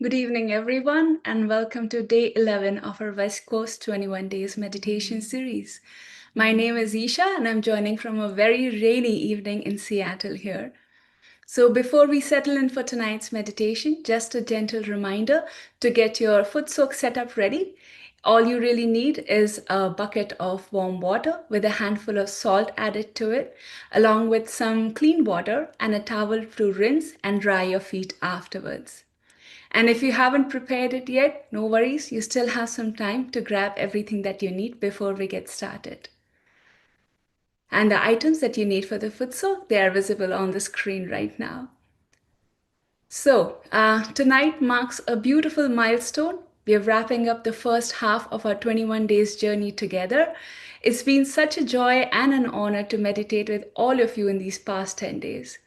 Good evening, everyone, and welcome to day 11 of our West Coast 21 Days Meditation Series. My name is Isha, and I'm joining from a very rainy evening in Seattle here. So, before we settle in for tonight's meditation, just a gentle reminder to get your foot soak setup ready. All you really need is a bucket of warm water with a handful of salt added to it, along with some clean water and a towel to rinse and dry your feet afterwards. And if you haven't prepared it yet, no worries, you still have some time to grab everything that you need before we get started. And the items that you need for the foot soak, they are visible on the screen right now. So, tonight marks a beautiful milestone. We are wrapping up the first half of our 21 days journey together. It's been such a joy and an honor to meditate with all of you in these past 10 days.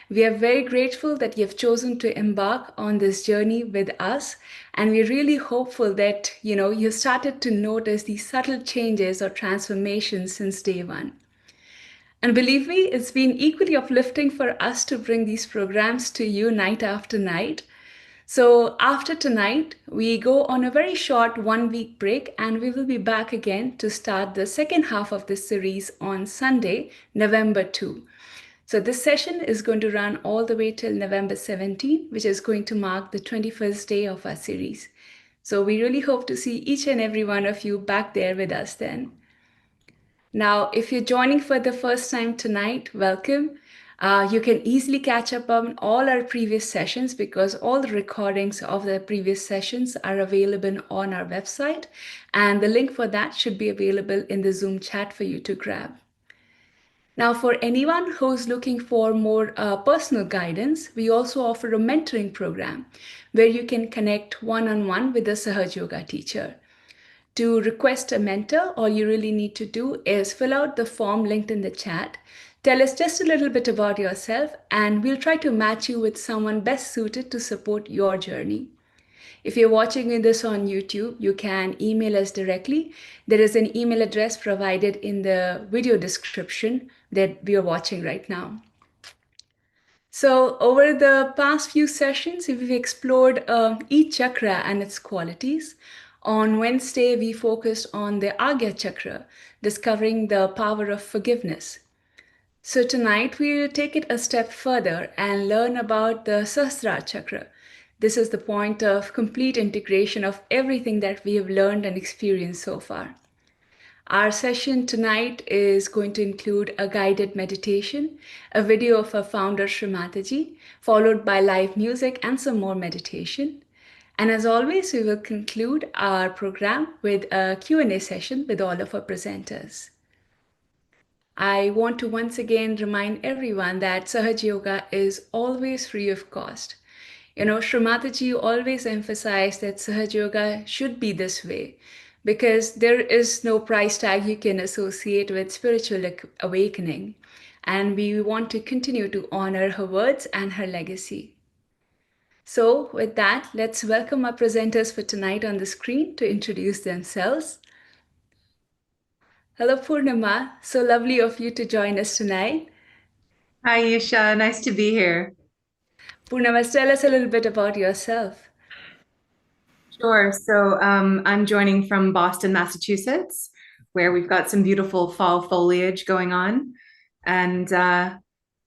We are very grateful that you have chosen to embark on this journey with us, and we're really hopeful that you started to notice these subtle changes or transformations since day one. And believe me, it's been equally uplifting for us to bring these programs to you night after night. So, after tonight, we go on a very short 1 week break, and we will be back again to start the second half of this series on Sunday, November 2. So, this session is going to run all the way till November 17, which is going to mark the 21st day of our series. So, we really hope to see each and every one of you back there with us then. Now, if you're joining for the first time tonight, welcome. You can easily catch up on all our previous sessions because all the recordings of the previous sessions are available on our website, and the link for that should be available in the Zoom chat for you to grab. Now, for anyone who's looking for more personal guidance, we also offer a mentoring program where you can connect one-on-one with a Sahaja Yoga teacher. To request a mentor, all you really need to do is fill out the form linked in the chat. Tell us just a little bit about yourself, and we'll try to match you with someone best suited to support your journey. If you're watching this on YouTube, you can email us directly. There is an email address provided in the video description that we are watching right now. So over the past few sessions, we've explored each chakra and its qualities. On Wednesday, we focused on the Agnya chakra, discovering the power of forgiveness. So tonight, we'll take it a step further and learn about the Sahasrara Chakra. This is the point of complete integration of everything that we have learned and experienced so far. Our session tonight is going to include a guided meditation, a video of our founder, Shri Mataji, followed by live music and some more meditation. And as always, we will conclude our program with a Q&A session with all of our presenters. I want to once again remind everyone that Sahaja Yoga is always free of cost. Shri Mataji always emphasized that Sahaja Yoga should be this way because there is no price tag you can associate with spiritual awakening. And we want to continue to honor her words and her legacy. So with that, let's welcome our presenters for tonight on the screen to introduce themselves. Hello, Poornima. So lovely of you to join us tonight. Hi, Isha. Nice to be here. Poornima, tell us a little bit about yourself. Sure. I'm joining from Boston, Massachusetts, where we've got some beautiful fall foliage going on. And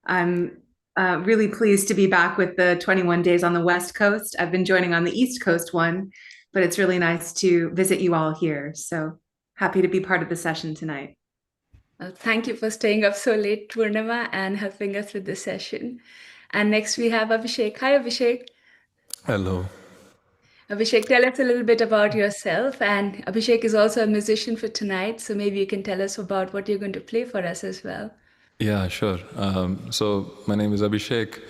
I'm really pleased to be back with the 21 days on the West Coast. I've been joining on the East Coast one, but it's really nice to visit you all here. So happy to be part of the session tonight. Thank you for staying up so late, Poornima, and helping us with the session. And next we have Abhishek. Hi, Abhishek. Hello. Abhishek, tell us a little bit about yourself. And Abhishek is also a musician for tonight, so maybe you can tell us about what you're going to play for us as well. Yeah, sure. So my name is Abhishek.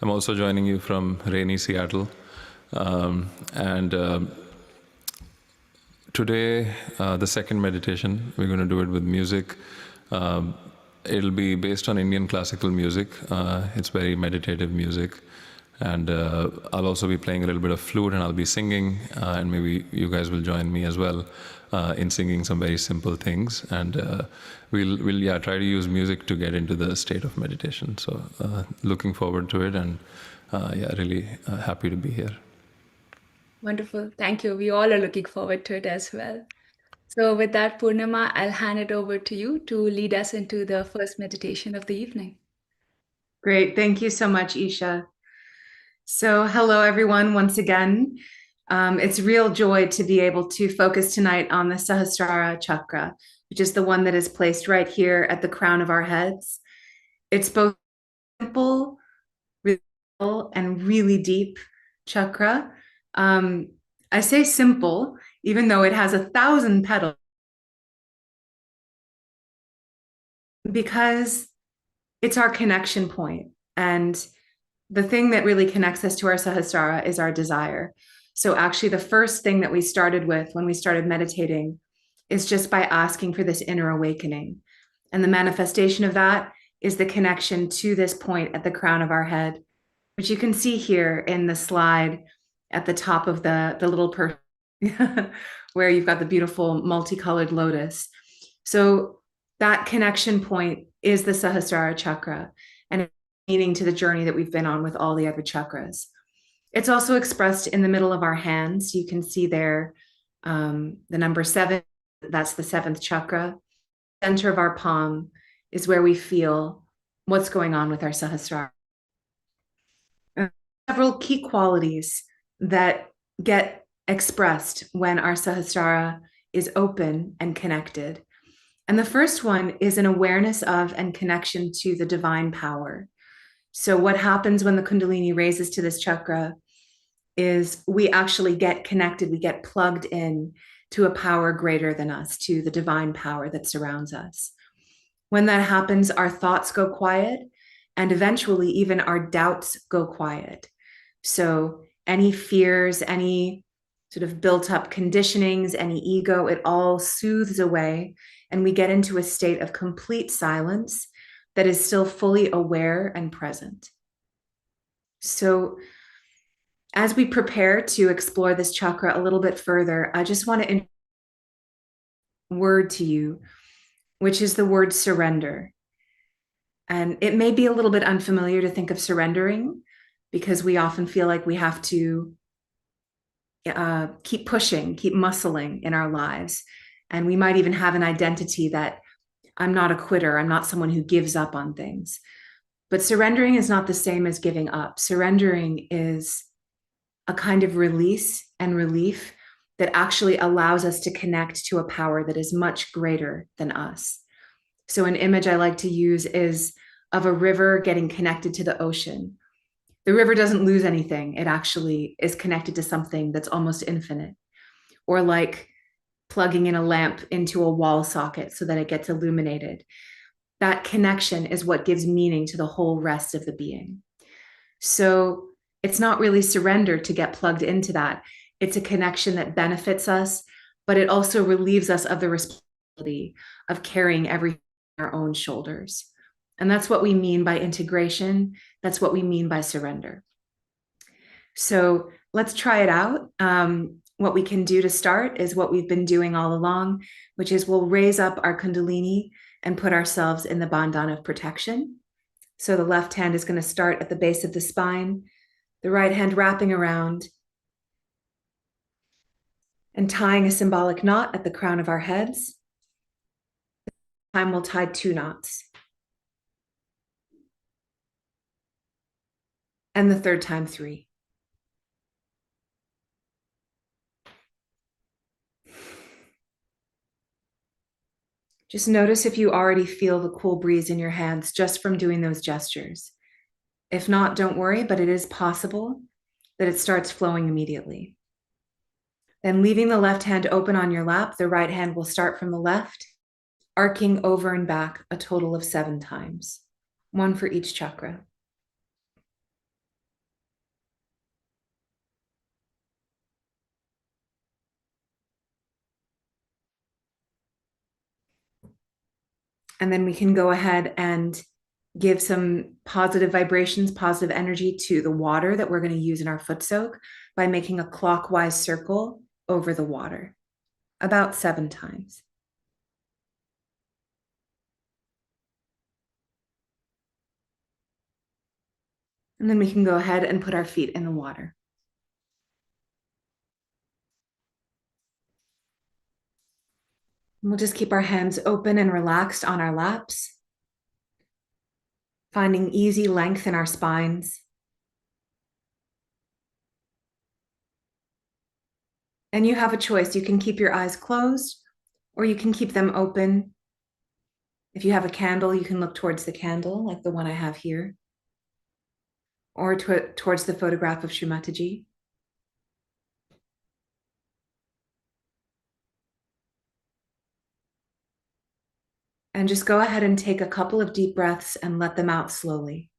I'm also joining you from rainy Seattle. And today, the second meditation, we're going to do it with music. It'll be based on Indian classical music. It's very meditative music. And I'll also be playing a little bit of flute and I'll be singing. And maybe you guys will join me as well in singing some very simple things. And we'll try to use music to get into the state of meditation. So looking forward to it and really happy to be here. Wonderful. Thank you. We all are looking forward to it as well. So, with that, Poornima, I'll hand it over to you to lead us into the first meditation of the evening. Great. Thank you so much, Isha. So, hello, everyone, once again. It's real joy to be able to focus tonight on the Sahasrara Chakra, which is the one that is placed right here at the crown of our heads. It's both simple, really simple, and really deep chakra. I say simple, even though it has 1,000 petals, because it's our connection point. And the thing that really connects us to our Sahasrara is our desire. So, actually, the first thing that we started with when we started meditating is just by asking for this inner awakening. And the manifestation of that is the connection to this point at the crown of our head, which you can see here in the slide at the top of the little person where you've got the beautiful multicolored lotus. So that connection point is the Sahasrara Chakra, and it's meaning to the journey that we've been on with all the other chakras. It's also expressed in the middle of our hands. You can see there the number 7, that's the 7th chakra. Center of our palm is where we feel what's going on with our Sahasrara. Several key qualities that get expressed when our Sahasrara is open and connected. And the first one is an awareness of and connection to the divine power. So, what happens when the Kundalini raises to this chakra is we actually get connected, we get plugged in to a power greater than us, to the divine power that surrounds us. When that happens, our thoughts go quiet, and eventually, even our doubts go quiet. So, any fears, any sort of built up conditionings, any ego, it all soothes away. And we get into a state of complete silence that is still fully aware and present. So, as we prepare to explore this chakra a little bit further, I just want to word to you, which is the word surrender. And it may be a little bit unfamiliar to think of surrendering because we often feel like we have to keep pushing, keep muscling in our lives. And we might even have an identity that I'm not a quitter, I'm not someone who gives up on things. But surrendering is not the same as giving up. Surrendering is a kind of release and relief that actually allows us to connect to a power that is much greater than us. So, an image I like to use is of a river getting connected to the ocean. The river doesn't lose anything, it actually is connected to something that's almost infinite. Or like plugging in a lamp into a wall socket so that it gets illuminated. That connection is what gives meaning to the whole rest of the being. So it's not really surrender to get plugged into that. It's a connection that benefits us, but it also relieves us of the responsibility of carrying everything on our own shoulders. And that's what we mean by integration. That's what we mean by surrender. So let's try it out. What we can do to start is what we've been doing all along, which is we'll raise up our Kundalini and put ourselves in the bandhan of protection. So the left hand is going to start at the base of the spine, the right hand wrapping around and tying a symbolic knot at the crown of our heads. This time we'll tie 2 knots. And the third time 3. Just notice if you already feel the cool breeze in your hands just from doing those gestures. If not, don't worry, but it is possible that it starts flowing immediately. Then leaving the left hand open on your lap, the right hand will start from the left, arcing over and back a total of 7 times, 1 for each chakra. And then we can go ahead and give some positive vibrations, positive energy to the water that we're going to use in our foot soak by making a clockwise circle over the water, about 7 times. And then we can go ahead and put our feet in the water. We'll just keep our hands open and relaxed on our laps, finding easy length in our spines. And you have a choice. You can keep your eyes closed or you can keep them open. If you have a candle, you can look towards the candle, like the one I have here, or towards the photograph of Shri Mataji. And just go ahead and take a couple of deep breaths and let them out slowly.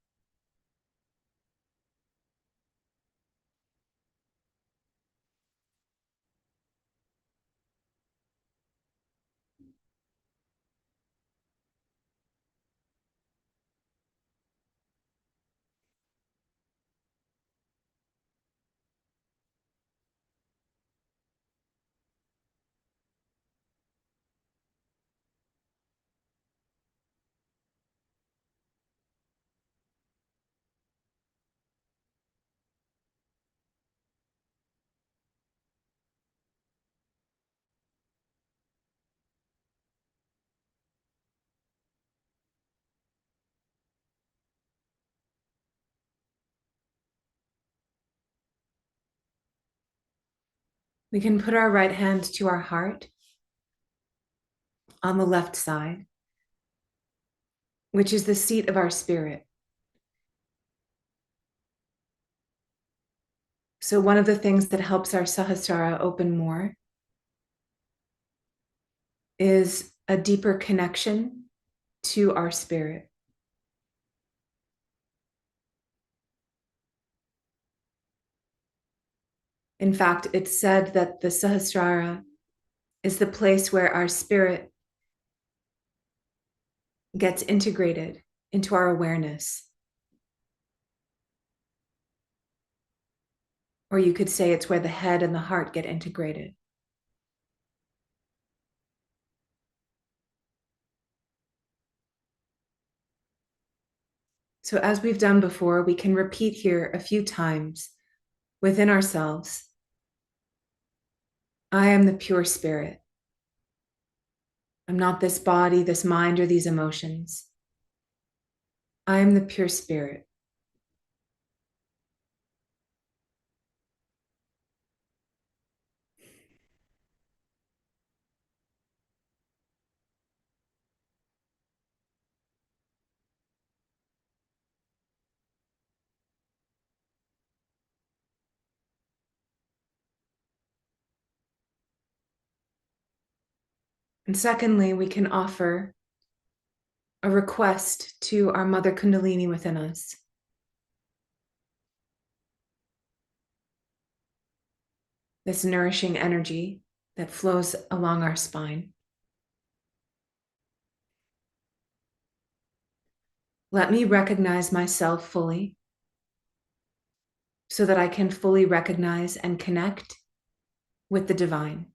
We can put our right hand to our heart on the left side, which is the seat of our spirit. So one of the things that helps our Sahasrara open more is a deeper connection to our spirit. In fact, it's said that the Sahasrara is the place where our spirit gets integrated into our awareness. Or you could say it's where the head and the heart get integrated. So as we've done before, we can repeat here a few times within ourselves. I am the pure spirit. I'm not this body, this mind, or these emotions. I am the pure spirit. And secondly, we can offer a request to our Mother Kundalini within us. This nourishing energy that flows along our spine. Let me recognize myself fully so that I can fully recognize and connect with the divine.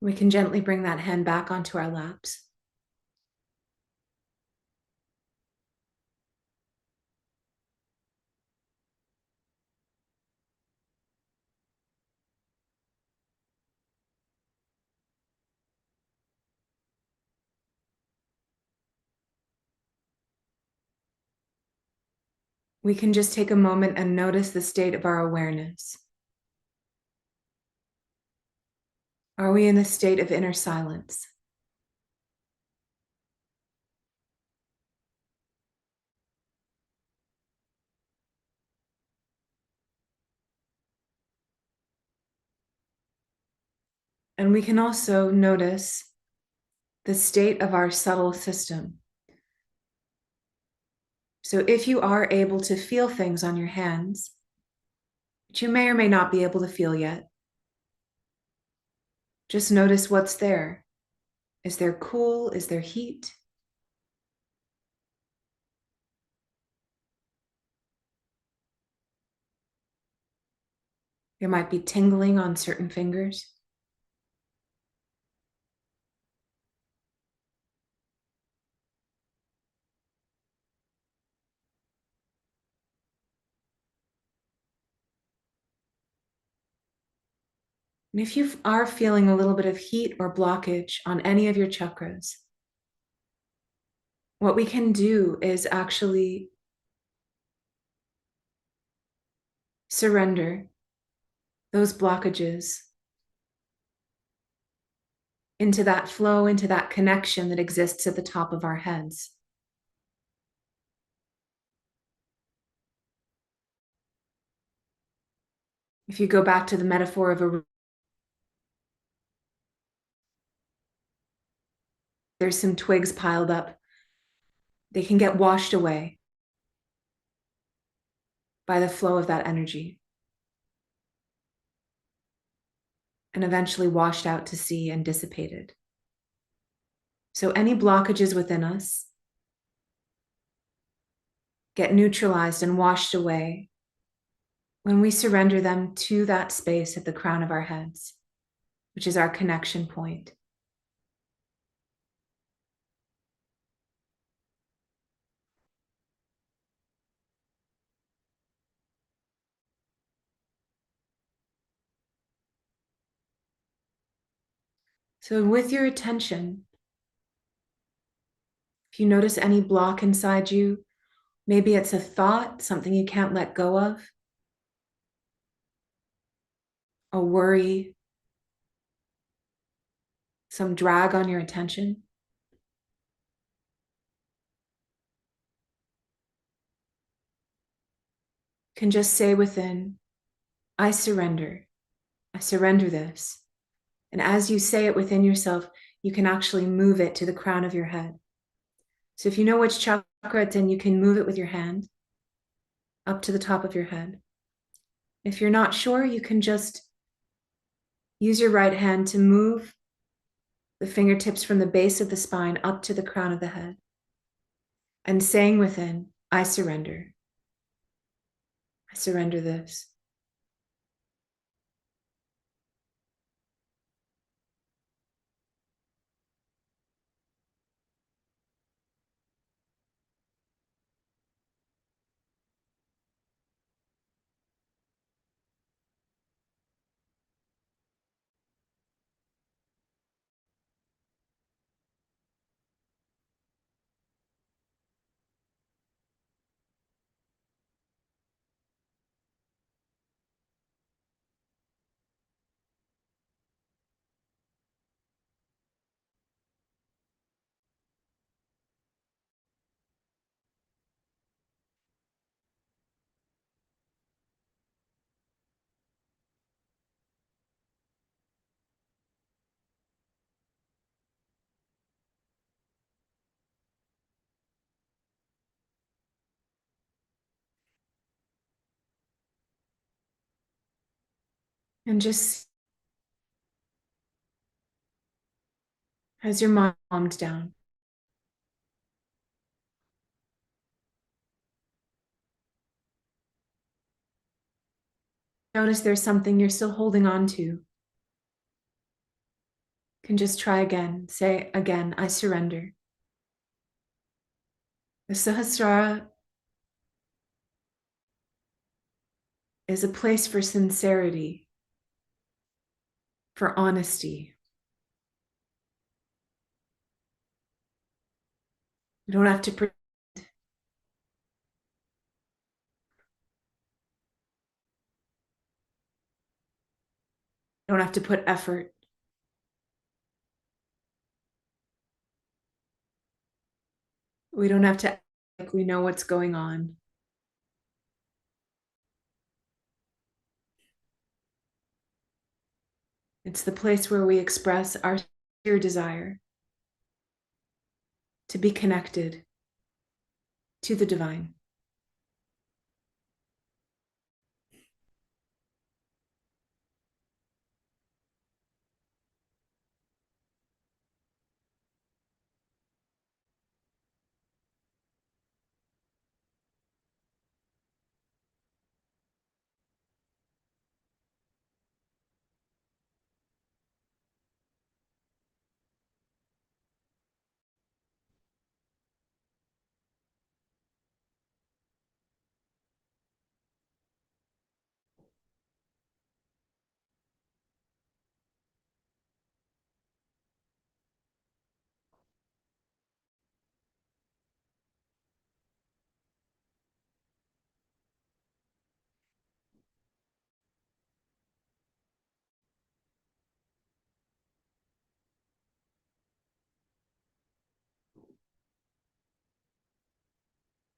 We can gently bring that hand back onto our laps. we can just take a moment and notice the state of our awareness. Are we in a state of inner silence? And we can also notice the state of our subtle system. So if you are able to feel things on your hands, which you may or may not be able to feel yet, just notice what's there. Is there cool? Is there heat? There might be tingling on certain fingers. And if you are feeling a little bit of heat or blockage on any of your chakras, what we can do is actually surrender those blockages into that flow, into that connection that exists at the top of our heads. If you go back to the metaphor of there's some twigs piled up, they can get washed away by the flow of that energy and eventually washed out to sea and dissipated. So any blockages within us get neutralized and washed away when we surrender them to that space at the crown of our heads, which is our connection point. So with your attention, if you notice any block inside you, maybe it's a thought, something you can't let go of, a worry, some drag on your attention, you can just say within, I surrender this. And as you say it within yourself, you can actually move it to the crown of your head. So if you know which chakra it's in, you can move it with your hand up to the top of your head. If you're not sure, you can just use your right hand to move the fingertips from the base of the spine up to the crown of the head. And saying within, I surrender this. And just as your mind calms down, notice there's something you're still holding on to. You can just try again. Say again, I surrender. The Sahasrara is a place for sincerity, for honesty. You don't have to pretend. don't have to put effort. We don't have to act like we know what's going on. It's the place where we express our sincere desire to be connected to the divine.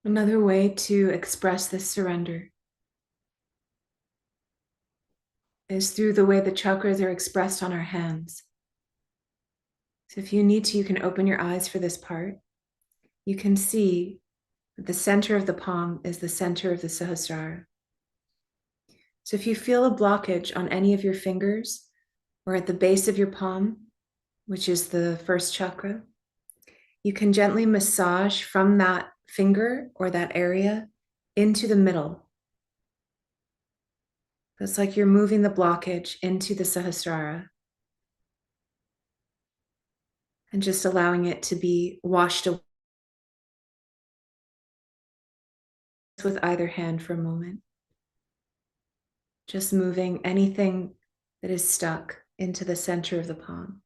Another way to express this surrender is through the way the chakras are expressed on our hands. So if you need to, you can open your eyes for this part. You can see that the center of the palm is the center of the Sahasrara. So if you feel a blockage on any of your fingers or at the base of your palm, which is the first chakra, you can gently massage from that finger or that area into the middle. It's like you're moving the blockage into the Sahasrara and just allowing it to be washed away with either hand for a moment. Just moving anything that is stuck into the center of the palm.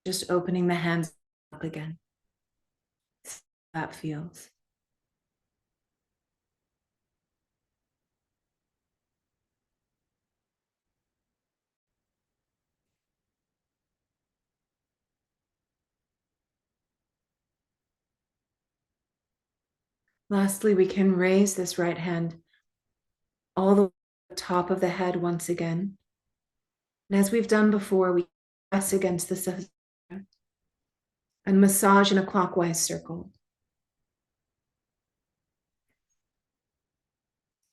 Just opening the hands up again. That feels. Lastly, we can raise this right hand all the way to the top of the head once again. And as we've done before, we press against the Sahasrara and massage in a clockwise circle.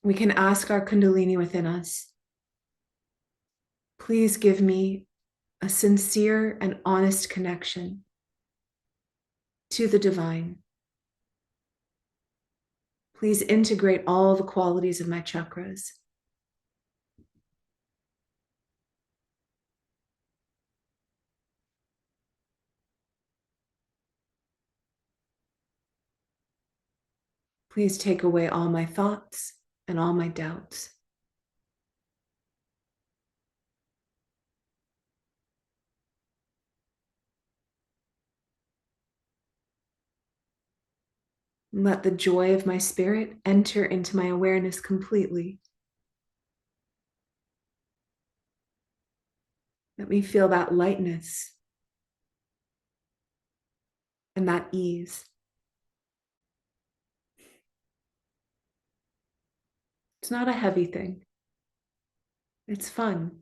We can ask our Kundalini within us, please give me a sincere and honest connection to the divine. Please integrate all the qualities of my chakras. Please take away all my thoughts and all my doubts. Let the joy of my spirit enter into my awareness completely. Let me feel that lightness and that ease. It's not a heavy thing. It's fun.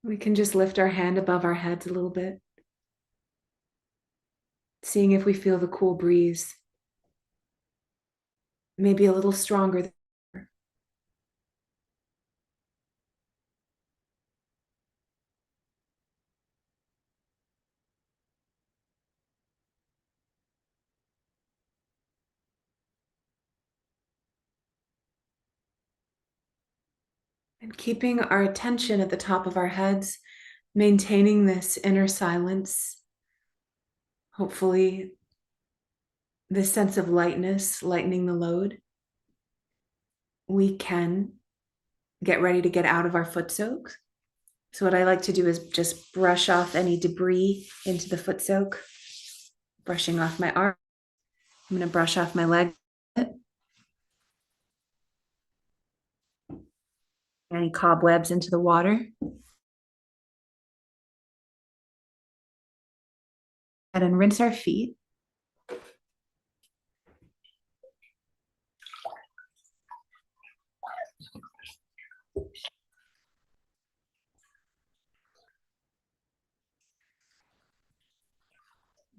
We can just lift our hand above our heads a little bit, seeing if we feel the cool breeze, maybe a little stronger than before. And keeping our attention at the top of our heads, maintaining this inner silence, hopefully this sense of lightness, lightening the load. We can get ready to get out of our foot soaks. So what I like to do is just brush off any debris into the foot soak, brushing off my arm. I'm going to brush off my leg. Any cobwebs into the water. And rinse our feet.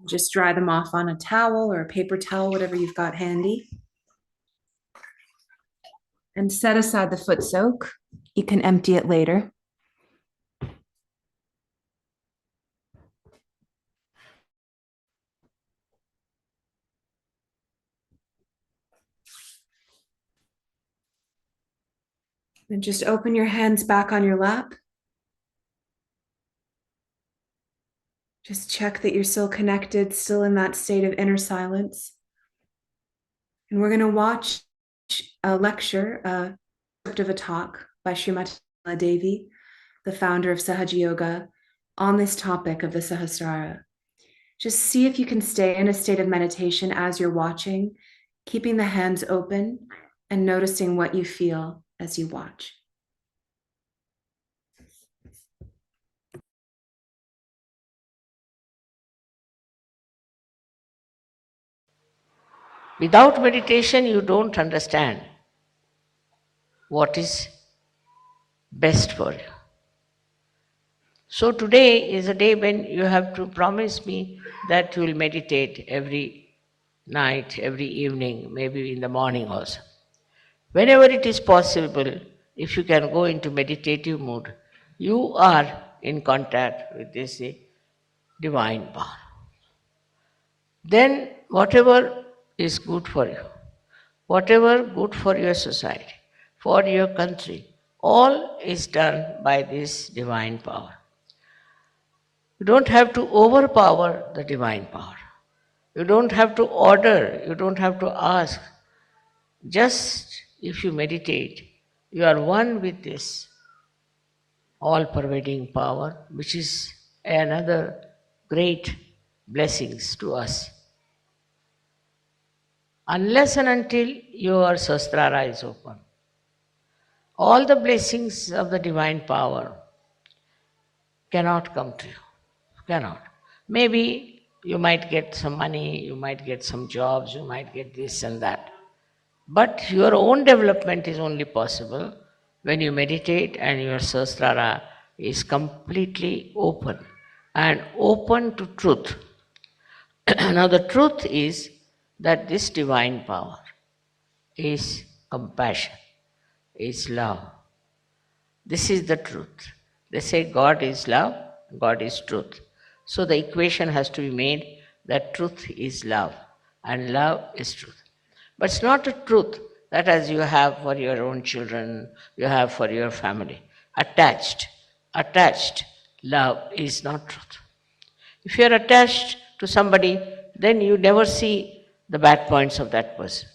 Just dry them off on a towel or a paper towel, whatever you've got handy. And set aside the foot soak. You can empty it later. And just open your hands back on your lap. Just check that you're still connected, still in that state of inner silence. And we're going to watch a lecture, a script of a talk by Shri Mataji Nirmala Devi, the founder of Sahaja Yoga, on this topic of the Sahasrara. Just see if you can stay in a state of meditation as you're watching, keeping the hands open and noticing what you feel as you watch. Without meditation, you don't understand what is best for you. So today is a day when you have to promise me that you will meditate every night, every evening, maybe in the morning also. Whenever it is possible, if you can go into meditative mood, you are in contact with this divine power. Then whatever is good for you, whatever good for your society, for your country, all is done by this divine power. You don't have to overpower the divine power. You don't have to order, you don't have to ask. Just if you meditate, you are one with this all-pervading power, which is another great blessings to us. Unless and until your Sahasrara is open, all the blessings of the divine power cannot come to you. Cannot. Maybe you might get some money, you might get some jobs, you might get this and that. But your own development is only possible when you meditate and your Sahasrara is completely open and open to truth. Now the truth is that this divine power is compassion, is love. This is the truth. They say God is love, God is truth. So the equation has to be made that truth is love and love is truth. But it's not a truth that as you have for your own children, you have for your family. Attached love is not truth. If you are attached to somebody, then you never see the bad points of that person.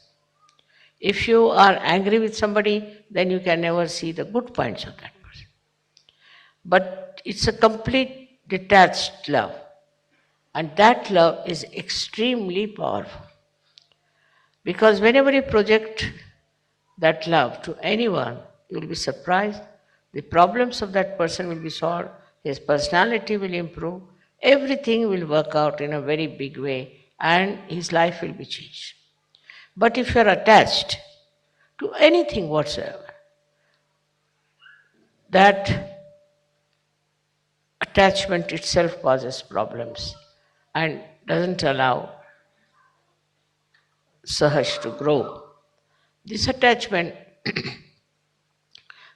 If you are angry with somebody, then you can never see the good points of that person. But it's a complete detached love. And that love is extremely powerful. Because whenever you project that love to anyone, you will be surprised. The problems of that person will be solved, his personality will improve, everything will work out in a very big way, and his life will be changed. But if you are attached to anything whatsoever, that attachment itself causes problems and doesn't allow Sahaj to grow. This attachment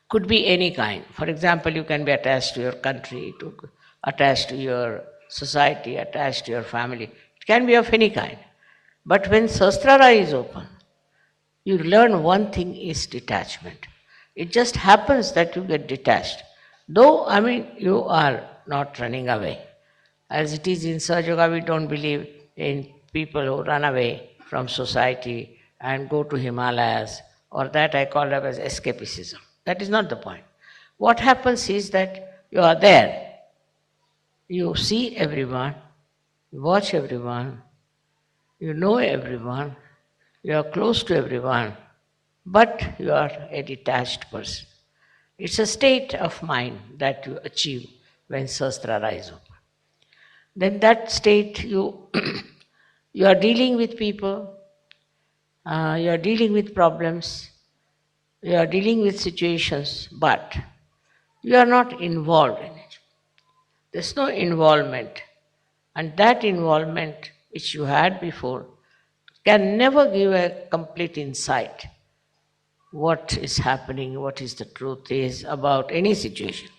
could be any kind. For example, you can be attached to your country, attached to your society, attached to your family. It can be of any kind. But when Sahasrara is open, you learn one thing is detachment. It just happens that you get detached. Though, I mean, you are not running away. As it is in Sahaja Yoga, we don't believe in people who run away from society and go to Himalayas, or that I call it as escapism. That is not the point. What happens is that you are there, you see everyone, you watch everyone, you know everyone, you are close to everyone, but you are a detached person. It's a state of mind that you achieve when Sahasrara is open. Then that state you you are dealing with people, you are dealing with problems, you are dealing with situations, but you are not involved in it. There's no involvement. And that involvement which you had before can never give a complete insight what is happening, what is the truth is about any situation.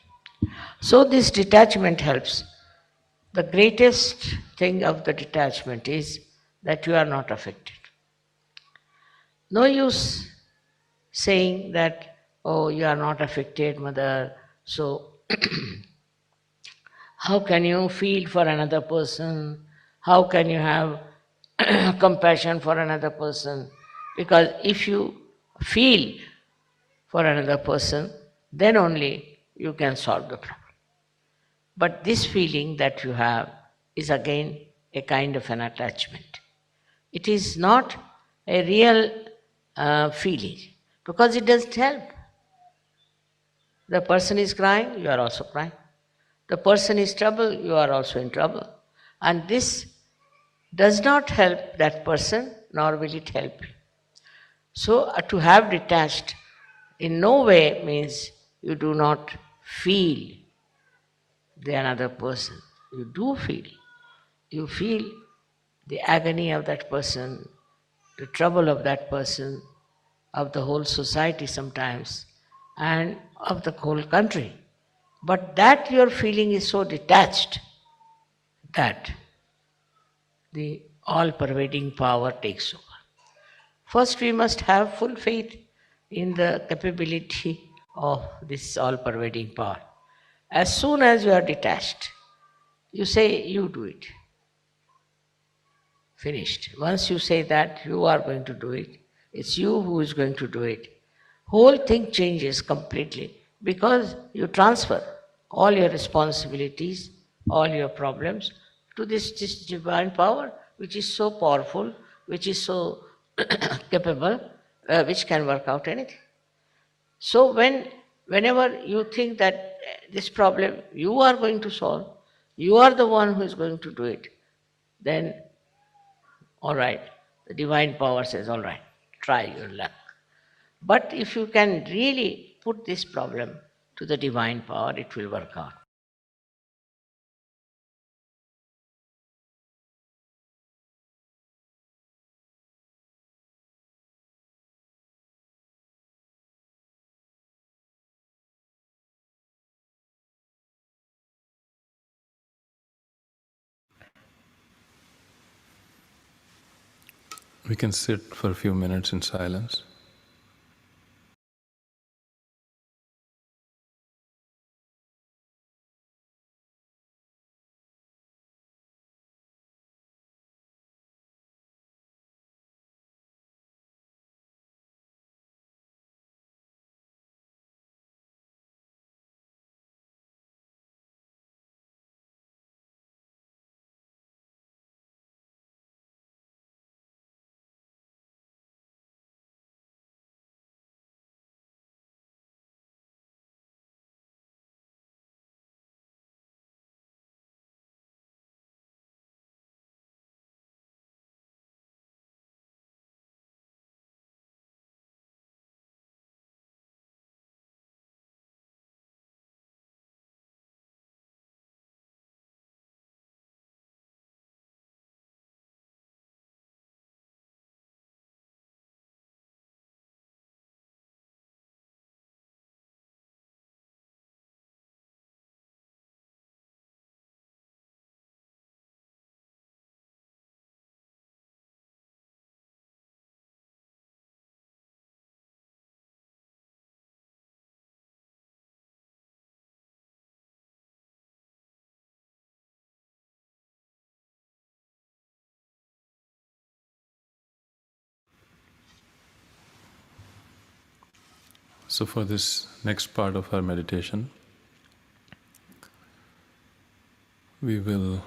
So this detachment helps. The greatest thing of the detachment is that you are not affected. No use saying that, oh, you are not affected, mother, so how can you feel for another person? How can you have compassion for another person? Because if you feel for another person, then only you can solve the problem. But this feeling that you have is again a kind of an attachment. It is not a real feeling because it doesn't help. The person is crying, you are also crying. The person is trouble, you are also in trouble. And this does not help that person, nor will it help you. So, to have detached in no way means you do not feel the another person. You do feel. You feel the agony of that person, the trouble of that person, of the whole society sometimes, and of the whole country. But that your feeling is so detached that the all pervading power takes over. First, we must have full faith in the capability of this all pervading power. As soon as you are detached, you say, you do it. Finished. Once you say that you are going to do it, it's you who is going to do it. Whole thing changes completely because you transfer all your responsibilities, all your problems to this divine power which is so powerful, which is so capable, which can work out anything. So whenever you think that this problem you are going to solve, you are the one who is going to do it, then all right, the divine power says, all right, try your luck. But if you can really put this problem to the divine power, it will work out. We can sit for a few minutes in silence. So for this next part of our meditation, we will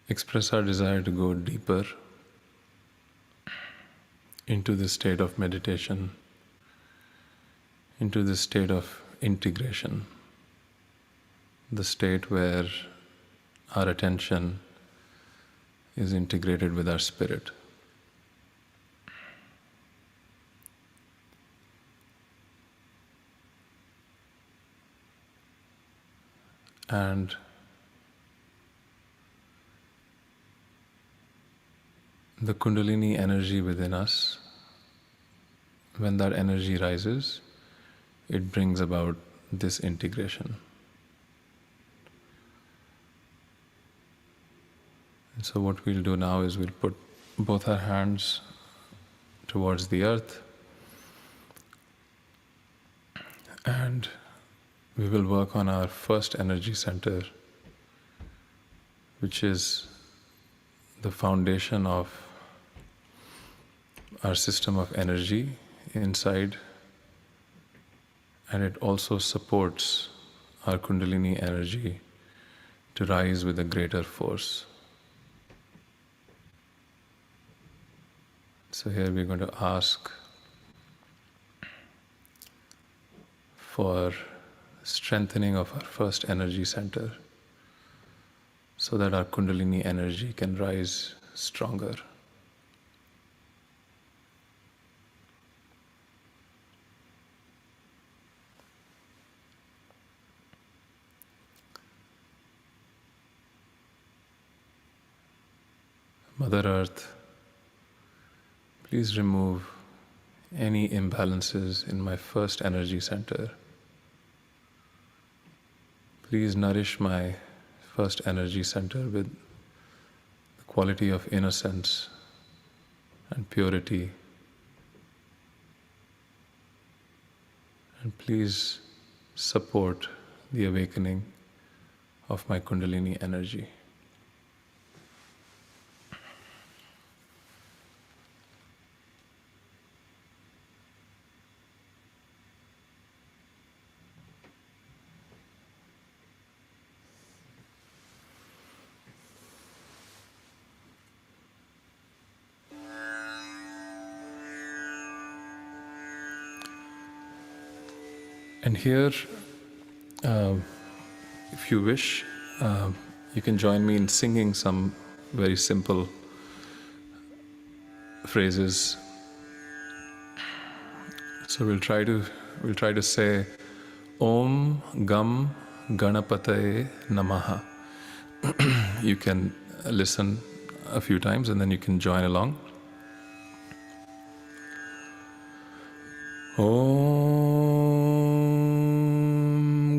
express our desire to go deeper into this state of meditation, into this state of integration, the state where our attention is integrated with our spirit. And the Kundalini energy within us, when that energy rises, it brings about this integration. And so what we'll do now is we'll put both our hands towards the earth, and we will work on our first energy center, which is the foundation of our system of energy inside, and it also supports our Kundalini energy to rise with a greater force. So here we're going to ask for strengthening of our first energy center so that our Kundalini energy can rise stronger. Mother Earth, please remove any imbalances in my first energy center. Please nourish my first energy center with the quality of innocence and purity. And please support the awakening of my Kundalini energy. And here, if you wish, you can join me in singing some very simple phrases. So we'll try to say Om Gam Ganapataye Namaha. You can listen a few times and then you can join along. Om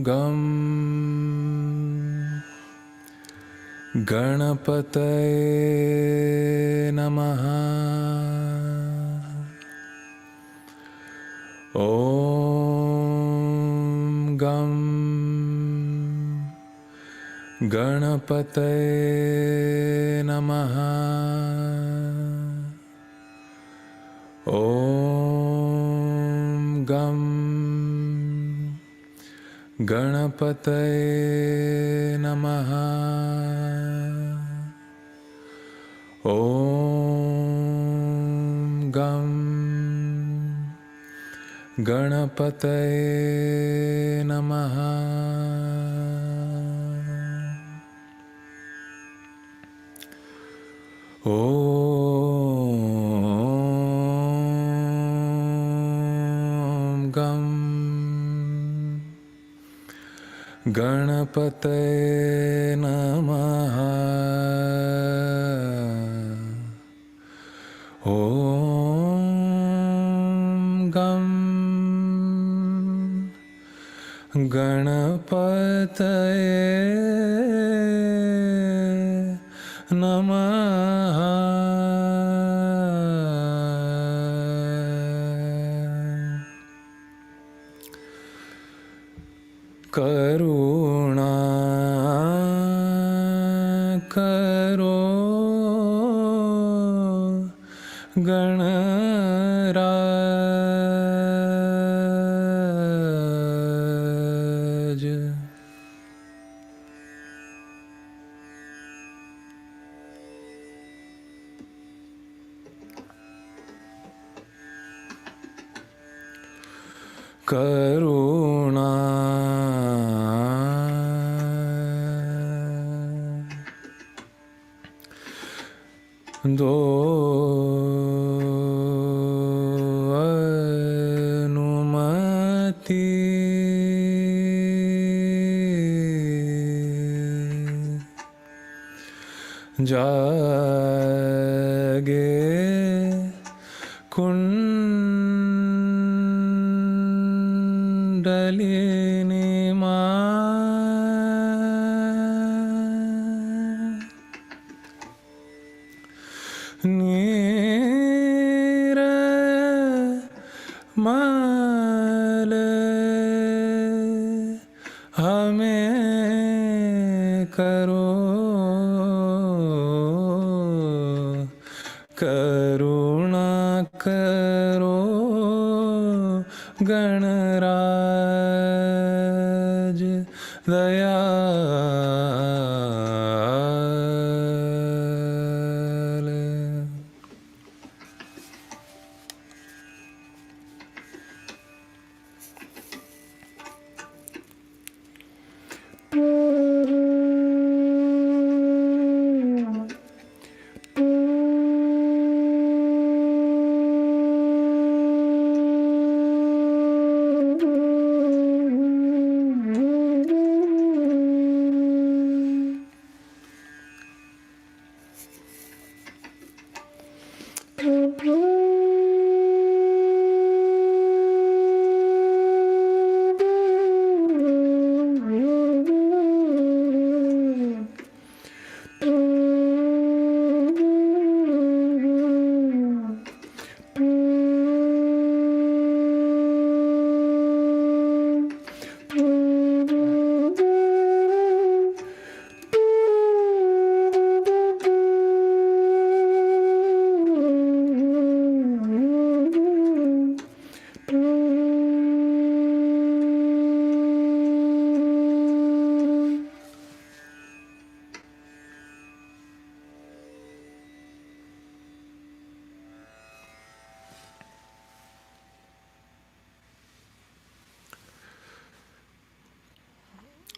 Gam Ganapataye Namaha. Om Gam Ganapataye Namaha. Om Gam Ganapataye Namaha. Om Gam Ganapataye Namaha. Om Gam Ganapataye Namaha. Om Gam Ganapataye Namaha. Karuna karo Karuna Do Anumati Jage Kundalini Ma Nira Male Hame Karo Karuna Karo Ganaraj Dayal.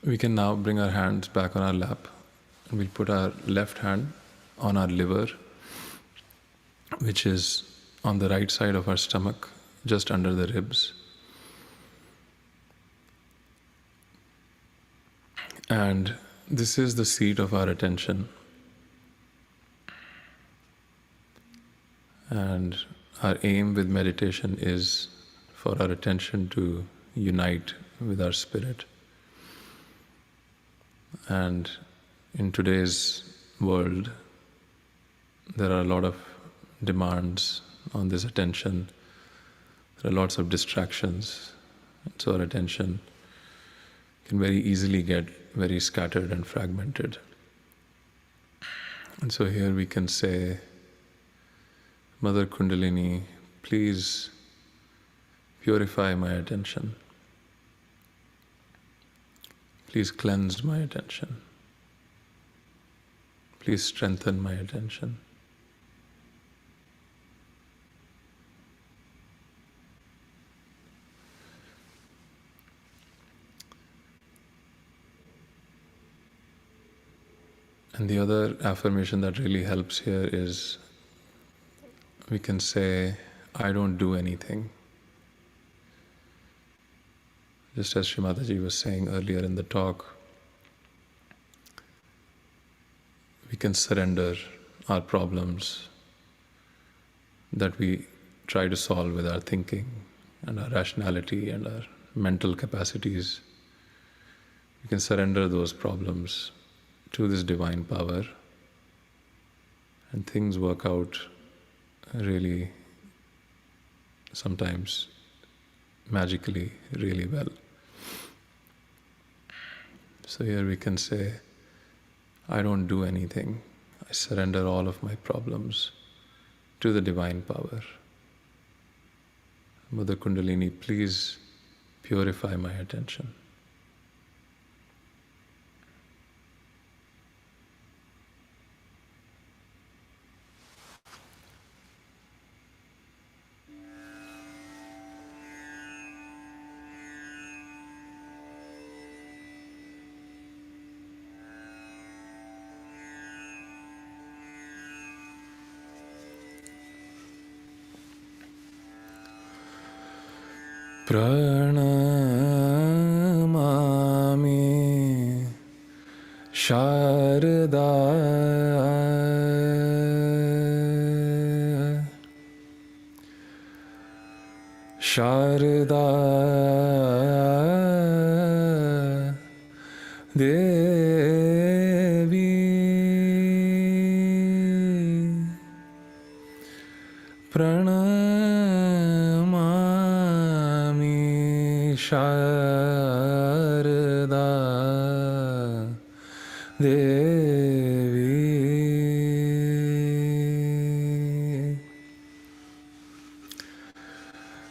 We can now bring our hands back on our lap, and we'll put our left hand on our liver, which is on the right side of our stomach, just under the ribs. And this is the seat of our attention. And our aim with meditation is for our attention to unite with our spirit. And in today's world, there are a lot of demands on this attention. There are lots of distractions. So our attention can very easily get very scattered and fragmented. And so here we can say, Mother Kundalini, please purify my attention. Please cleanse my attention. Please strengthen my attention. And the other affirmation that really helps here is we can say, I don't do anything. Just as Shri Mataji was saying earlier in the talk, we can surrender our problems that we try to solve with our thinking and our rationality and our mental capacities. We can surrender those problems to this divine power, and things work out really, sometimes magically, really well. So here we can say, I don't do anything. I surrender all of my problems to the divine power. Mother Kundalini, please purify my attention. Pranamami Sharda Sharda Devi Pranamami Sharda Devi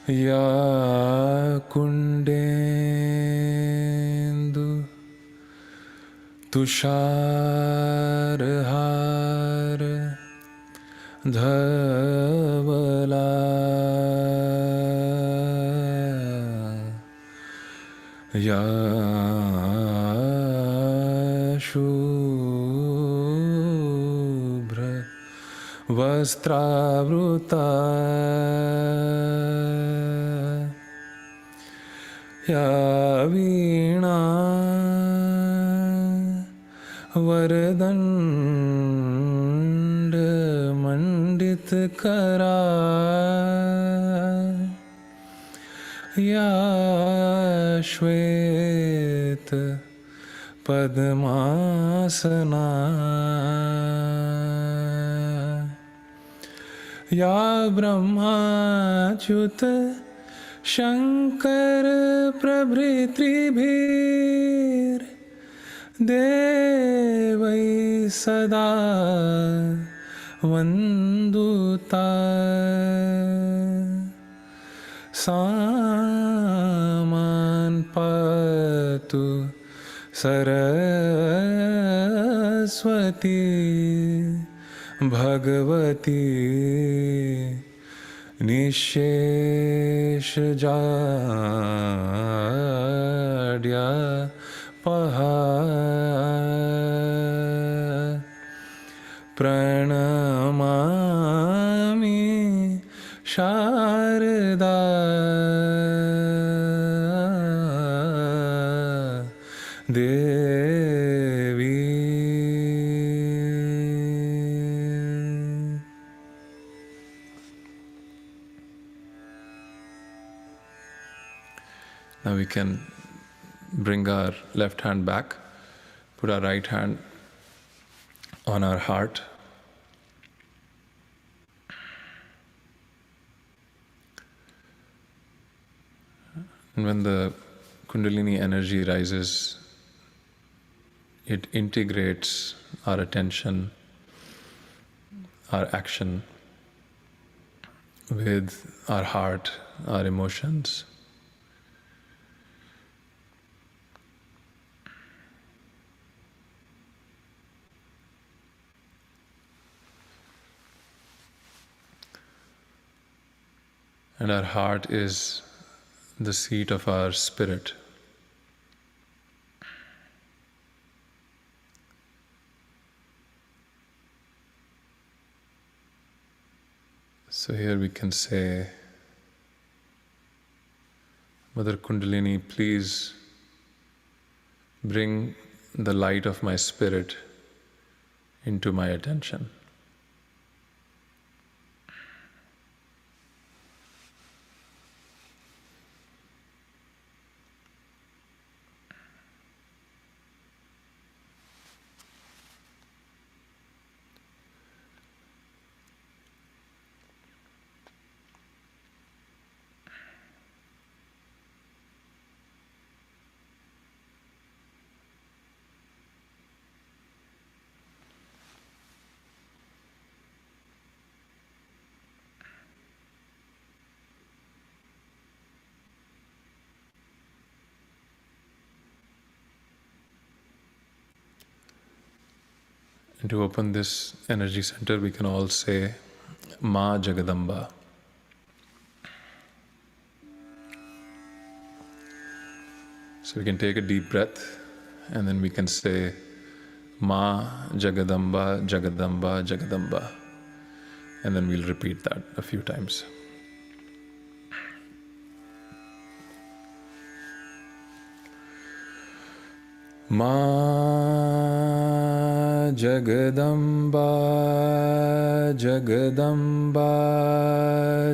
Ya Kundendu Tusharhar Dhavala Ya Shubhra Vastravrutta Ya Veena Varadanda Mandit Kara Ya Shweta Padmasana Ya Brahmachyuta Shankar Prabhritribhir Devai Sada Vanduta Saman Patu Saraswati Bhagavati Nisheshajadya Paha Pranamami Sharda Devi. Now we can bring our left hand back, put our right hand on our heart. And when the Kundalini energy rises, it integrates our attention, our action with our heart, our emotions. And our heart is the seat of our spirit. So here we can say, Mother Kundalini, please bring the light of my spirit into my attention. And to open this energy center, we can all say, Ma Jagadamba. So we can take a deep breath, and then we can say, Ma Jagadamba, Jagadamba, Jagadamba. And then we'll repeat that a few times. Ma Jagadamba Jagadamba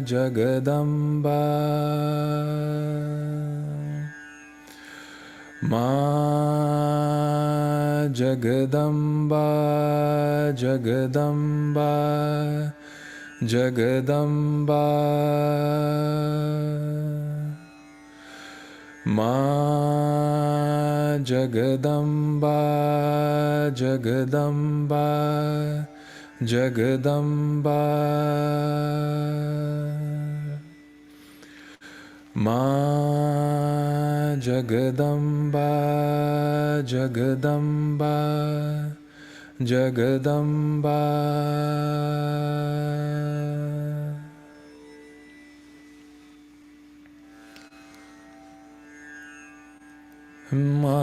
Jagadamba Ma Jagadamba Jagadamba Jagadamba Ma Jagadamba Jagadamba Jagadamba Ma Jagadamba Jagadamba Jagadamba Ma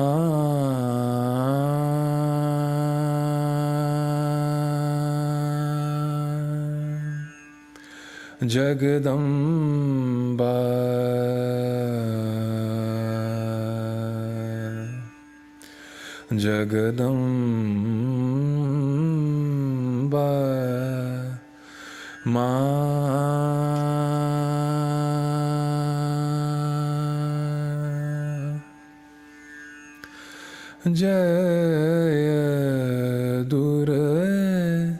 Jagadamba Jagadamba Ma Jaya Durga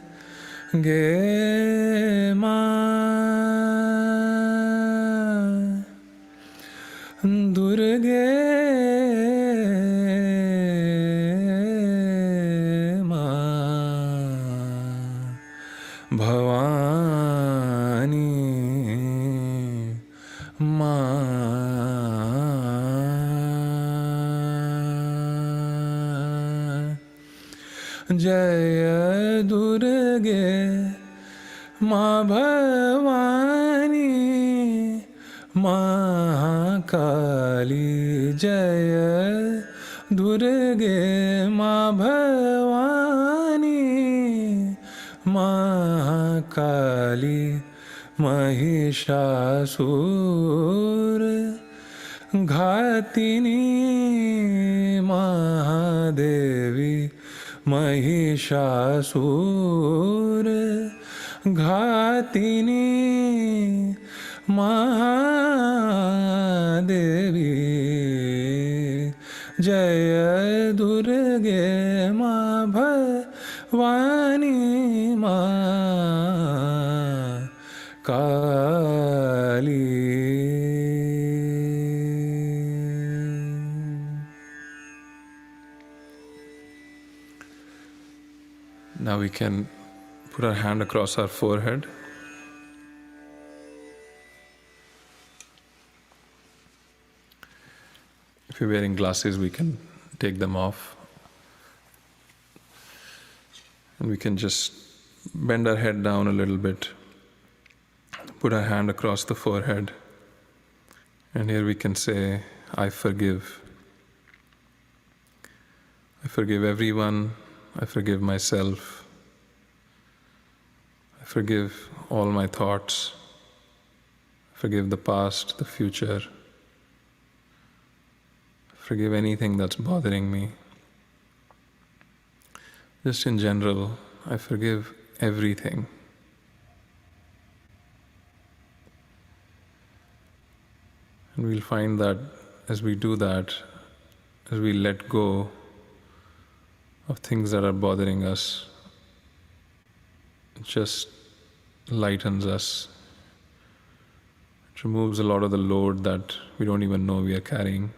Ma Durga Ma Bhavani Ma Jaya Durga Ma Bhavani Ma Kali Jaya Durga Ma Bhavani Ma Kali Mahishasura Ghatini Mahadevi Mahishasura Ghatini Mahadevi Jaya Durga Ma Bhavani Ma Kali. Now we can put our hand across our forehead. If you're wearing glasses, we can take them off. And we can just bend our head down a little bit. Put our hand across the forehead. And here we can say, I forgive. I forgive everyone. I forgive myself. I forgive all my thoughts. I forgive the past, the future. I forgive anything that's bothering me. Just in general, I forgive everything. And we'll find that as we do that, as we let go of things that are bothering us, it just lightens us. It removes a lot of the load that we don't even know we are carrying.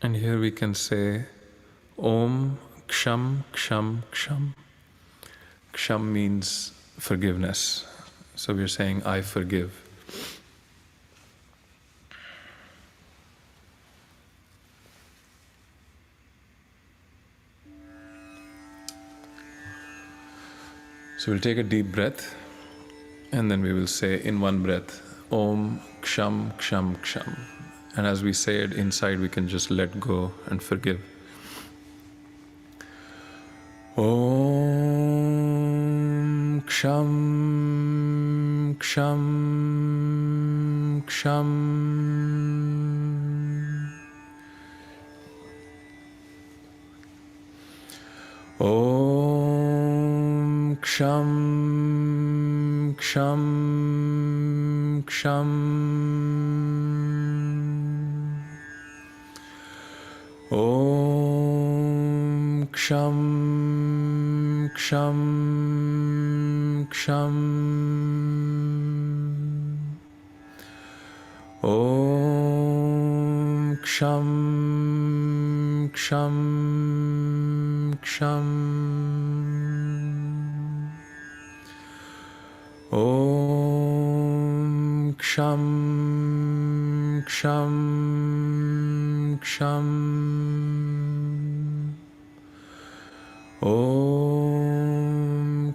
And here we can say, Om Ksham Ksham Ksham. Ksham means forgiveness. So we're saying, I forgive. So we'll take a deep breath, and then we will say in one breath, Om Ksham Ksham Ksham. And as we say it inside, we can just let go and forgive. Om Ksham Ksham Ksham Ksham Ksham Ksham Om Ksham Ksham Ksham Om Ksham Ksham Ksham Om Ksham Ksham Ksham Om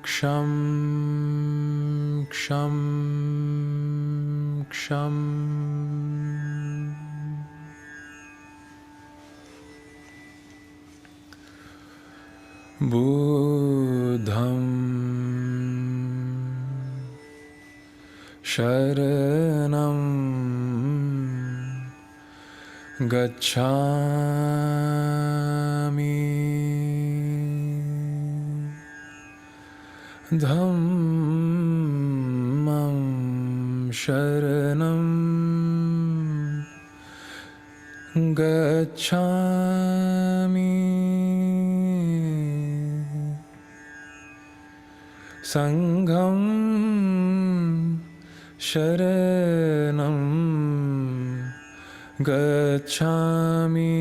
Ksham Ksham Ksham Buddham Sharanam Gacchami Dhammam Sharanam Gacchami Sangham Sharanam Gacchami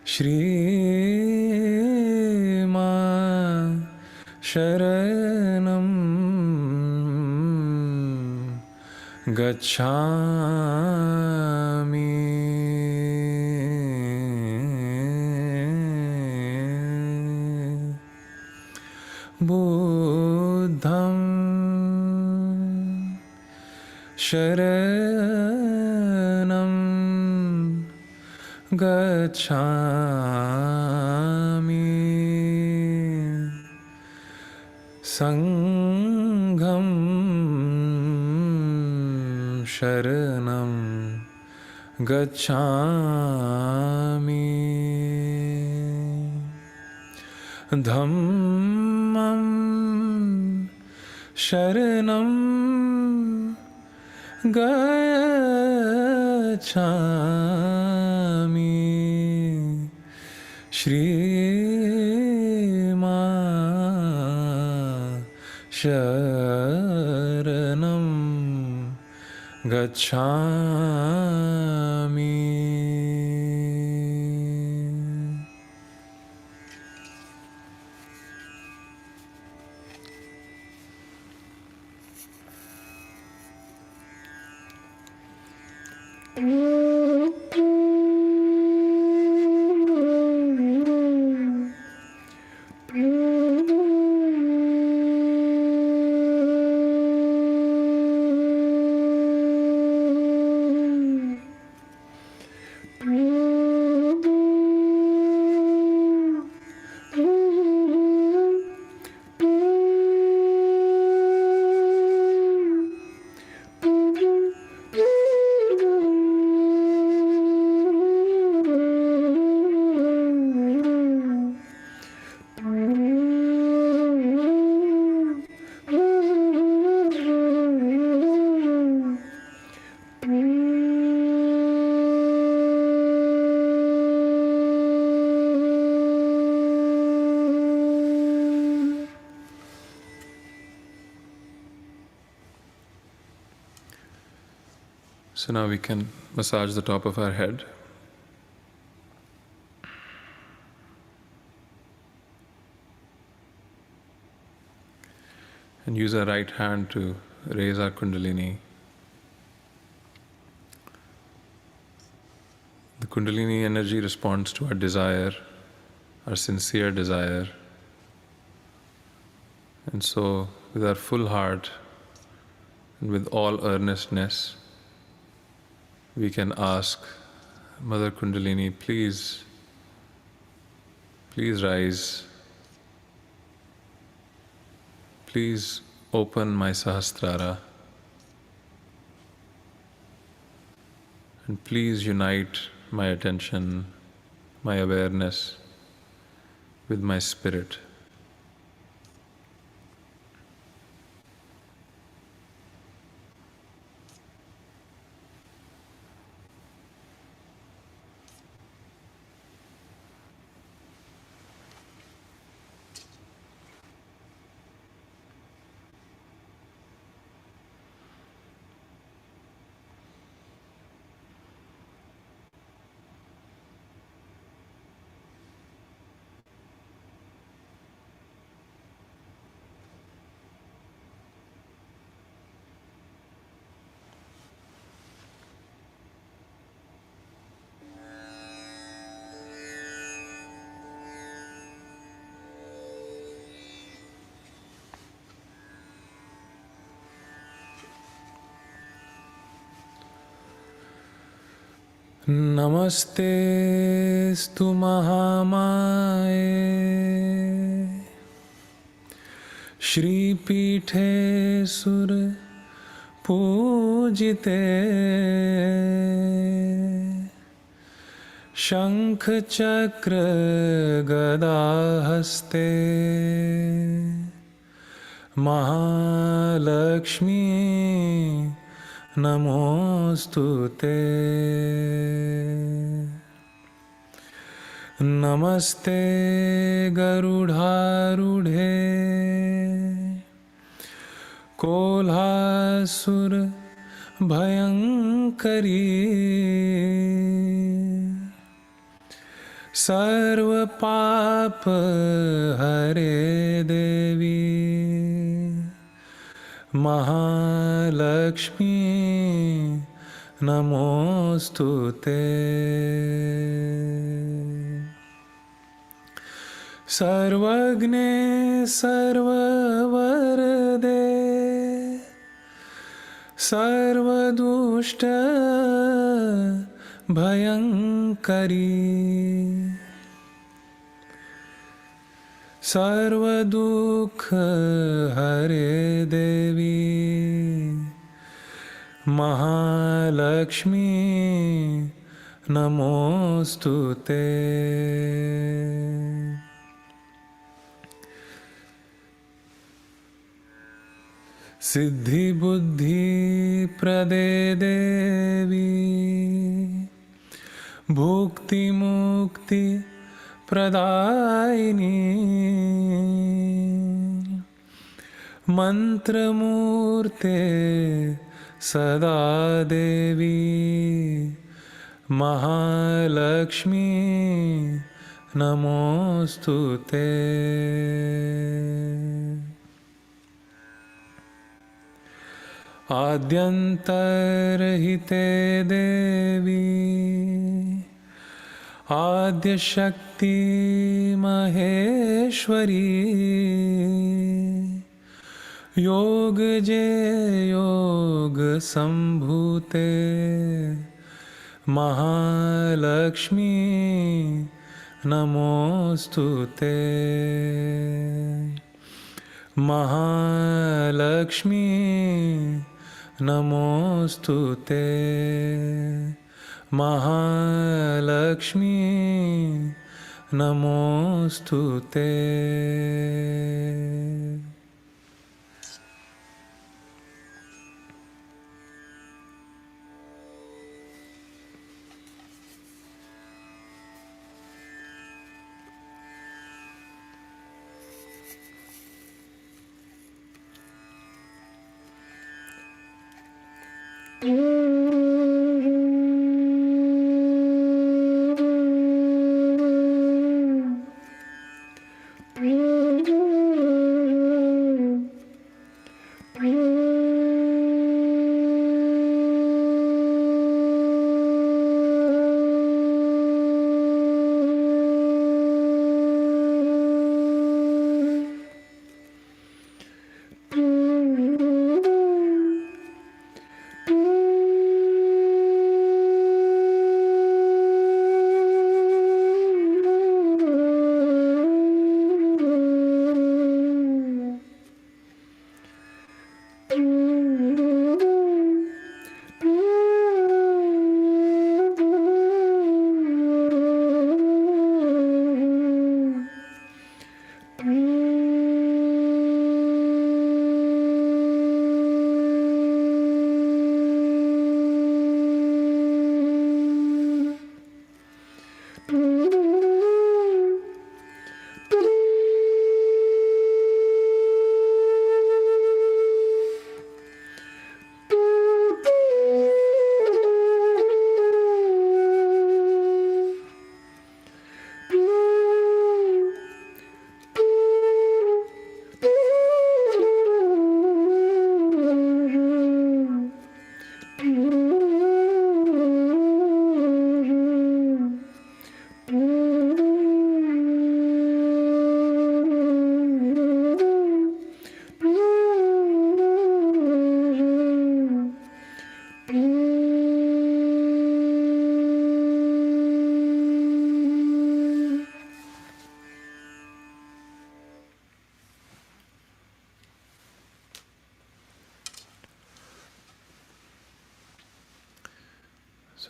Shri Sharanam Gacchami Buddham Sharanam Gacchami Sangham Sharanam Gacchami Dhammam Sharanam Gacchami Shri Sharanam Gacchami So now we can massage the top of our head. And use our right hand to raise our Kundalini. The Kundalini energy responds to our desire, our sincere desire. And so, with our full heart and with all earnestness, we can ask Mother Kundalini, please rise. Please open my Sahasrara. And please unite my attention, my awareness with my spirit. Namaste-stu Mahamaye Shri Pithe Sur Pujite Shankh Chakra Gada Haste Mahalakshmi Namostute Namaste Garudharudhe Kolhasur Bhayankari Sarva Papa Hare Devi Mahalakshmi Namostute Sarvagne Sarvavarade Sarvadushta Bhayankari Sarvadukha Hare Devi Mahalakshmi Namostute Siddhi Buddhi Prade Devi Bhukti Mukti Pradayini Mantramurte Sada Devi Mahalakshmi Namostute Adyantarhite Devi Adya Shakti Maheshwari Yoga Je Yoga Sambhute Mahalakshmi Namostute Mahalakshmi Namostute Mahalakshmi Namostute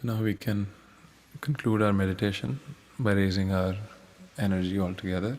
Now we can conclude our meditation by raising our energy altogether.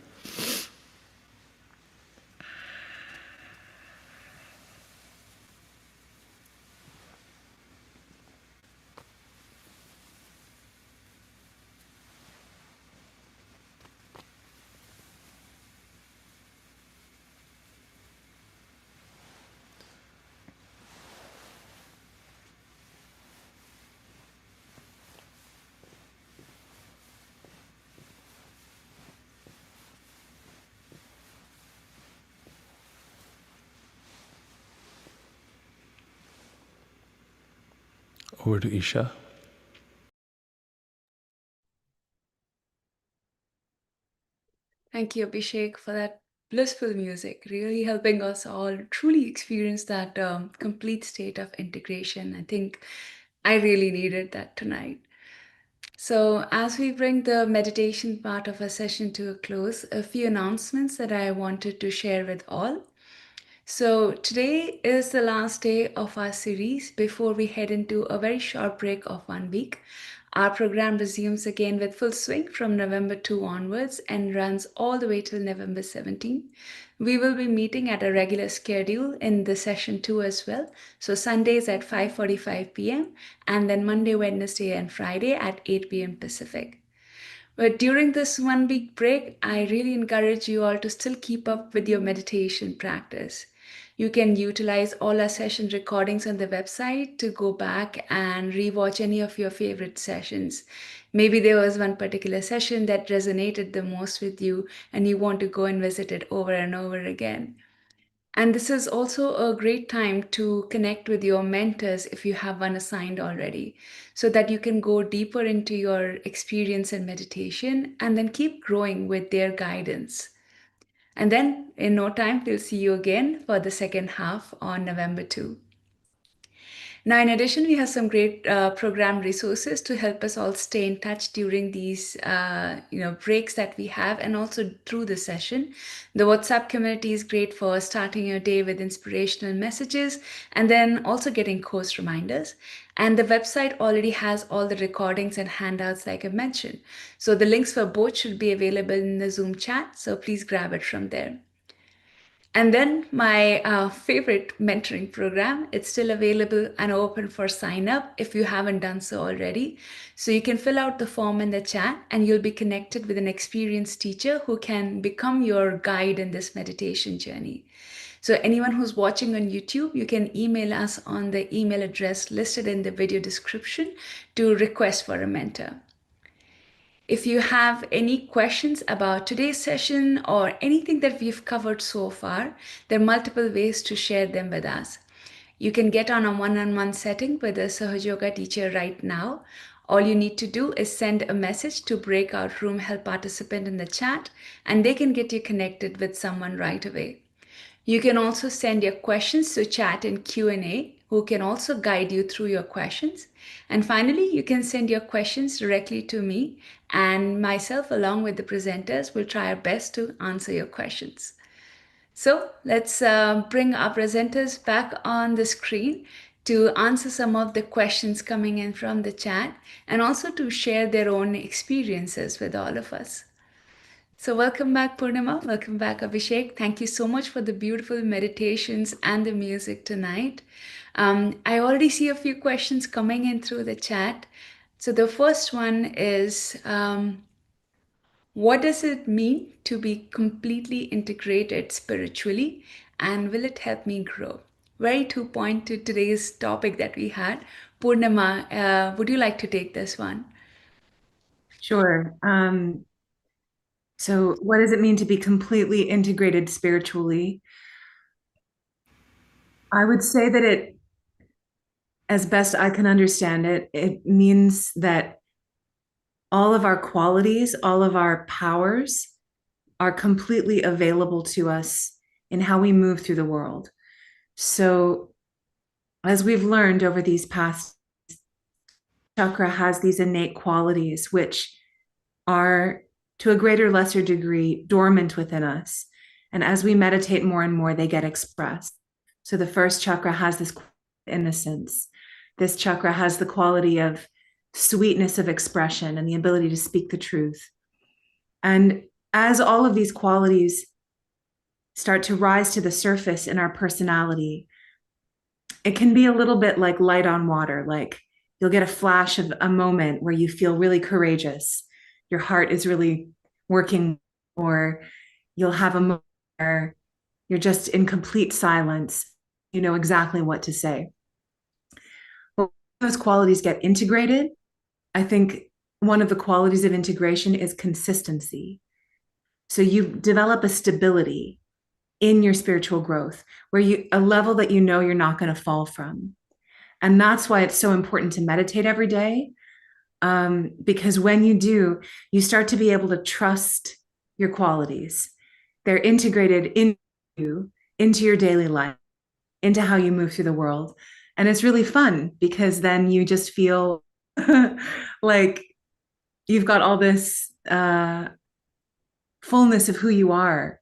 Over to Isha. Thank you, Abhishek, for that blissful music, really helping us all truly experience that complete state of integration. I think I really needed that tonight. So, as we bring the meditation part of our session to a close, a few announcements that I wanted to share with all. So, today is the last day of our series before we head into a very short break of 1 week. Our program resumes again with full swing from November 2 onwards and runs all the way till November 17. We will be meeting at a regular schedule in the session 2 as well. So Sundays at 5:45 p.m. and then Monday, Wednesday, and Friday at 8 p.m. Pacific. But during this 1 week break, I really encourage you all to still keep up with your meditation practice. You can utilize all our session recordings on the website to go back and rewatch any of your favorite sessions. Maybe there was one particular session that resonated the most with you and you want to go and visit it over and over again. And this is also a great time to connect with your mentors if you have one assigned already, so that you can go deeper into your experience in meditation and then keep growing with their guidance. And then in no time, we'll see you again for the second half on November 2. Now, in addition, we have some great program resources to help us all stay in touch during these breaks that we have and also through the session. The WhatsApp community is great for starting your day with inspirational messages and then also getting course reminders. And the website already has all the recordings and handouts like I mentioned. So the links for both should be available in the Zoom chat. So please grab it from there. And then my favorite mentoring program, it's still available and open for sign up if you haven't done so already. So you can fill out the form in the chat and you'll be connected with an experienced teacher who can become your guide in this meditation journey. So anyone who's watching on YouTube, you can email us on the email address listed in the video description to request for a mentor. If you have any questions about today's session or anything that we've covered so far, there are multiple ways to share them with us. You can get on a one-on-one setting with a Sahaja Yoga teacher right now. All you need to do is send a message to Breakout Room Help Participant in the chat, and they can get you connected with someone right away. You can also send your questions to chat in Q&A, who can also guide you through your questions. And finally, you can send your questions directly to me, and myself along with the presenters will try our best to answer your questions. So let's bring our presenters back on the screen to answer some of the questions coming in from the chat and also to share their own experiences with all of us. So welcome back, Poornima. Welcome back, Abhishek. Thank you so much for the beautiful meditations and the music tonight. I already see a few questions coming in through the chat. So the first one is, what does it mean to be completely integrated spiritually, and will it help me grow? Very to point to today's topic that we had. Poornima, would you like to take this one? Sure. So what does it mean to be completely integrated spiritually? I would say that it, as best I can understand it, it means that all of our qualities, all of our powers are completely available to us in how we move through the world. So as we've learned over these past, chakra has these innate qualities which are to a greater or lesser degree dormant within us. And as we meditate more and more, they get expressed. So the first chakra has this innocence. This chakra has the quality of sweetness of expression and the ability to speak the truth. And as all of these qualities start to rise to the surface in our personality, it can be a little bit like light on water. Like you'll get a flash of a moment where you feel really courageous. Your heart is really working, or you'll have a moment where you're just in complete silence. You know exactly what to say. But when those qualities get integrated, I think one of the qualities of integration is consistency. So you develop a stability in your spiritual growth, where a level that you know you're not going to fall from. And that's why it's so important to meditate every day. Because when you do, you start to be able to trust your qualities. They're integrated into your daily life, into how you move through the world. And it's really fun because then you just feel like you've got all this fullness of who you are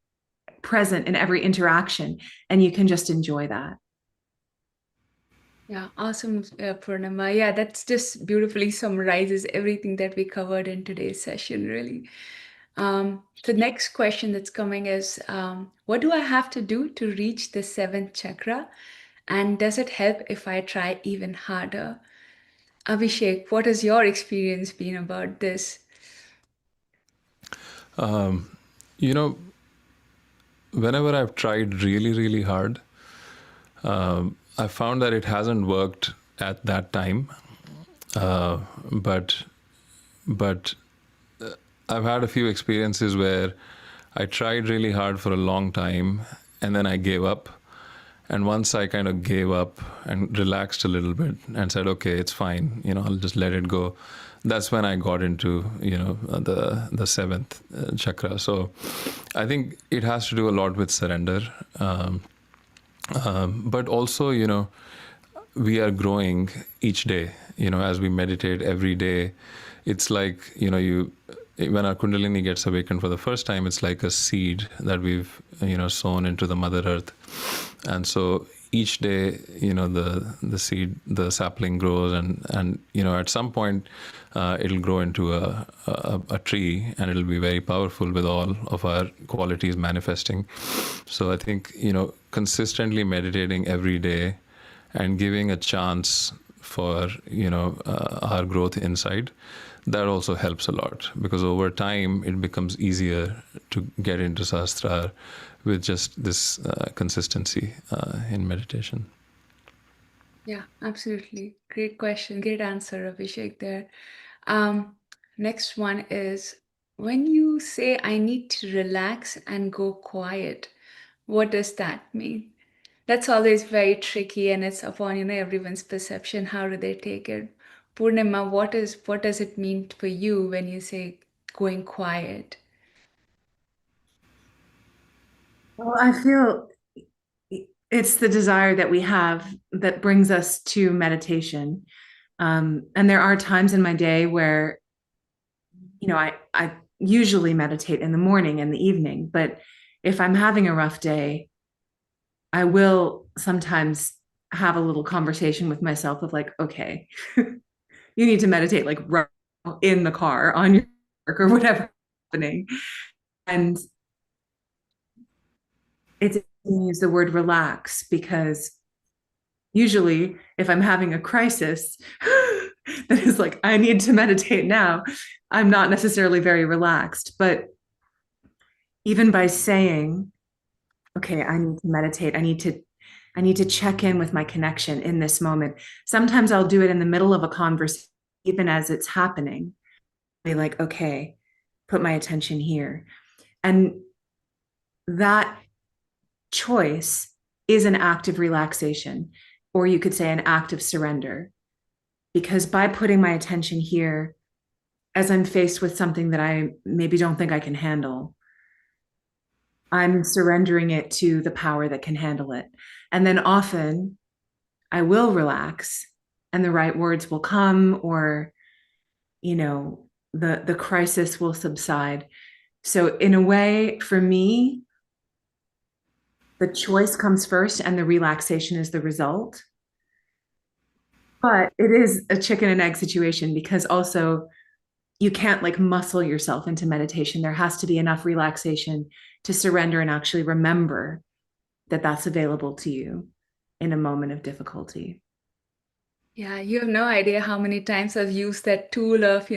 present in every interaction, and you can just enjoy that. Yeah, awesome, Poornima. Yeah, that's just beautifully summarizes everything that we covered in today's session, really. The next question that's coming is, what do I have to do to reach the seventh chakra? And does it help if I try even harder? Abhishek, what has your experience been about this? You know, whenever I've tried really, really hard, I found that it hasn't worked at that time. But I've had a few experiences where I tried really hard for a long time and then I gave up. And once I kind of gave up and relaxed a little bit and said, okay, it's fine, I'll just let it go. That's when I got into, the seventh chakra. So I think it has to do a lot with surrender. But also, we are growing each day, as we meditate every day. It's like, when our Kundalini gets awakened for the first time, it's like a seed that we've, sown into the Mother Earth. And so each day, the seed, the sapling grows and at some point, it'll grow into a tree, and it'll be very powerful with all of our qualities manifesting. So I think, consistently meditating every day and giving a chance for, our growth inside, that also helps a lot, because over time it becomes easier to get into Sahasrara with just this consistency in meditation. Yeah, absolutely. Great question. Great answer, Abhishek, there. Next one is, when you say I need to relax and go quiet, what does that mean? That's always very tricky, and it's upon, everyone's perception. How do they take it? Poornima, what does it mean for you when you say going quiet? Well, I feel it's the desire that we have that brings us to meditation. And there are times in my day where, I usually meditate in the morning and the evening, but if I'm having a rough day, I will sometimes have a little conversation with myself of like, okay, you need to meditate like right in the car on your work or whatever happening. And it's use the word relax, because usually if I'm having a crisis that is like, I need to meditate now, I'm not necessarily very relaxed. But even by saying, okay, I need to meditate, I need to check in with my connection in this moment. Sometimes I'll do it in the middle of a conversation, even as it's happening. Be like, okay, put my attention here. And that choice is an act of relaxation, or you could say an act of surrender. Because by putting my attention here, as I'm faced with something that I maybe don't think I can handle, I'm surrendering it to the power that can handle it. And then often I will relax and the right words will come, or, the crisis will subside. So in a way, for me, the choice comes first and the relaxation is the result. But it is a chicken and egg situation, because also you can't like muscle yourself into meditation. There has to be enough relaxation to surrender and actually remember that that's available to you in a moment of difficulty. Yeah, you have no idea how many times I've used that tool of,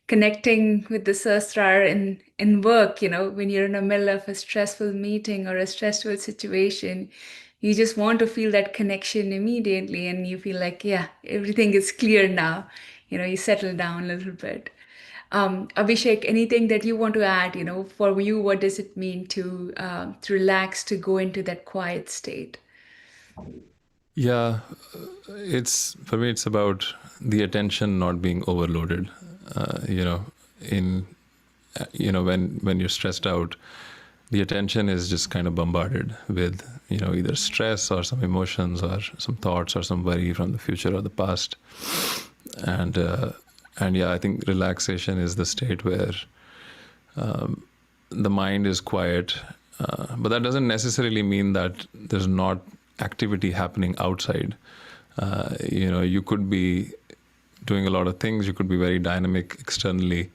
connecting with the Sahasrara in work, when you're in the middle of a stressful meeting or a stressful situation, you just want to feel that connection immediately and you feel like, yeah, everything is clear now. You settle down a little bit. Abhishek, anything that you want to add, for you, what does it mean to relax, to go into that quiet state? Yeah, it's for me. It's about the attention not being overloaded. In when you're stressed out, the attention is just kind of bombarded with either stress or some emotions or some thoughts or some worry from the future or the past, and yeah, I think relaxation is the state where the mind is quiet, but that doesn't necessarily mean that there's not activity happening outside. You could be doing a lot of things, you could be very dynamic externally,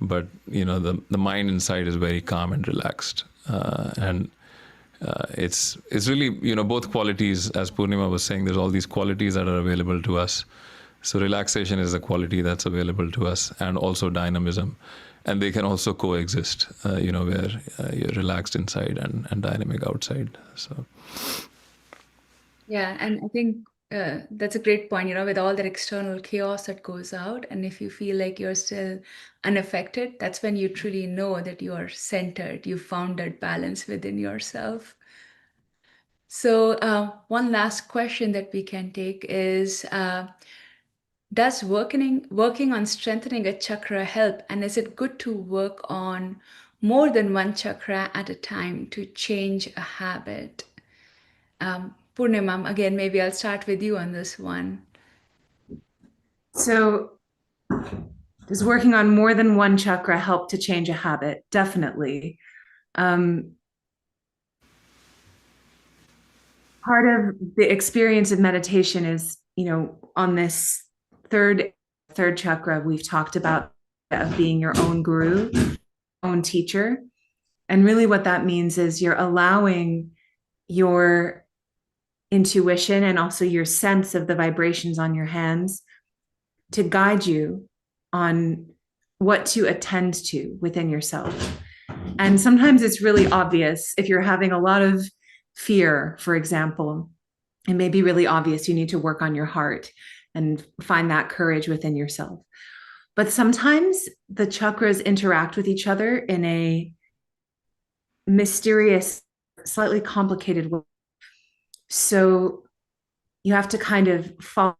but the mind inside is very calm and relaxed, and it's really both qualities. As Poornima was saying, there's all these qualities that are available to us. So relaxation is a quality that's available to us, and also dynamism, and they can also coexist, where you're relaxed inside and dynamic outside. So Yeah, and I think that's a great point, with all that external chaos that goes out. And if you feel like you're still unaffected, that's when you truly know that you are centered. You found that balance within yourself. So, one last question that we can take is, does working on strengthening a chakra help? And is it good to work on more than one chakra at a time to change a habit? Poornima, again, maybe I'll start with you on this one. So, does working on more than one chakra help to change a habit? Definitely. Part of the experience of meditation is, on this third chakra, we've talked about of being your own guru, own teacher. And really what that means is you're allowing your intuition and also your sense of the vibrations on your hands to guide you on what to attend to within yourself. And sometimes it's really obvious if you're having a lot of fear, for example, it may be really obvious you need to work on your heart and find that courage within yourself. But sometimes the chakras interact with each other in a mysterious, slightly complicated way. So you have to kind of follow,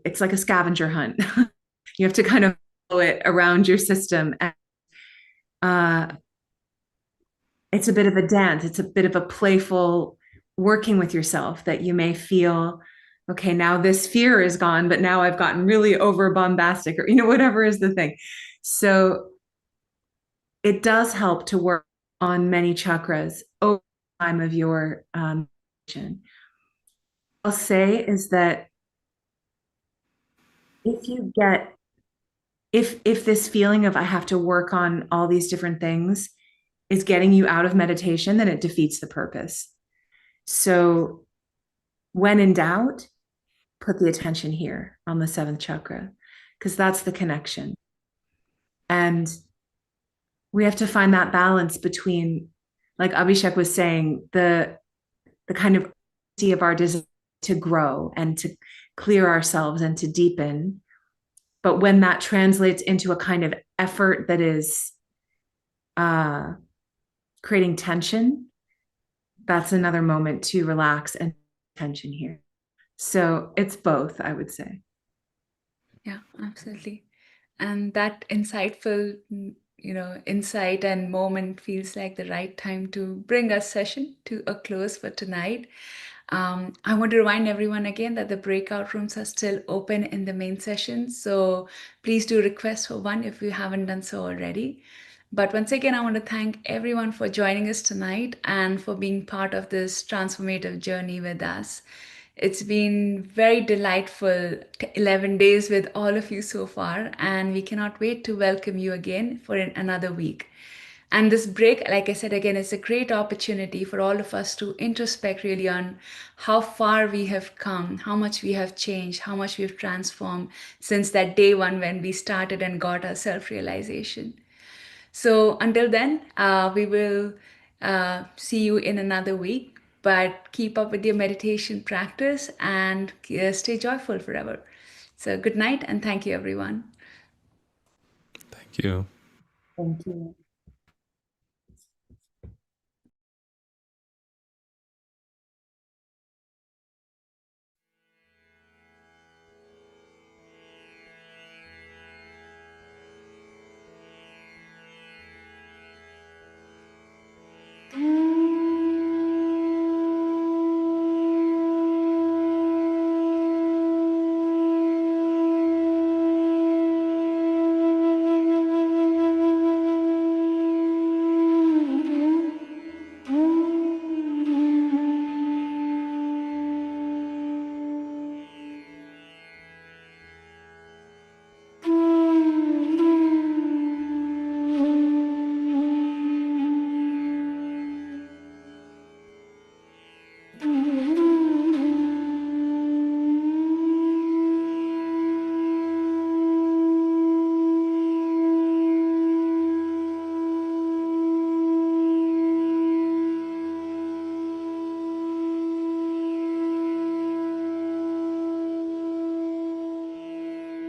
it's like a scavenger hunt. You have to kind of follow it around your system. And it's a bit of a dance. It's a bit of a playful working with yourself that you may feel, okay, now this fear is gone, but now I've gotten really over bombastic, or, whatever is the thing. So it does help to work on many chakras over the time of your meditation. I'll say is that if this feeling of I have to work on all these different things is getting you out of meditation, then it defeats the purpose. So when in doubt, put the attention here on the seventh chakra, because that's the connection. And we have to find that balance between, like Abhishek was saying, the kind of of our desire to grow and to clear ourselves and to deepen. But when that translates into a kind of effort that is creating tension, that's another moment to relax and tension here. So it's both, I would say. Yeah, absolutely. And that insightful, insight and moment feels like the right time to bring our session to a close for tonight. I want to remind everyone again that the breakout rooms are still open in the main session. So please do request for one if you haven't done so already. But once again, I want to thank everyone for joining us tonight and for being part of this transformative journey with us. It's been very delightful 11 days with all of you so far, and we cannot wait to welcome you again for another week. And this break, like I said again, is a great opportunity for all of us to introspect really on how far we have come, how much we have changed, how much we've transformed since that day one when we started and got our self-realization. So until then, we will see you in another week. But keep up with your meditation practice and stay joyful forever. So good night and thank you, everyone. Thank you. Thank you.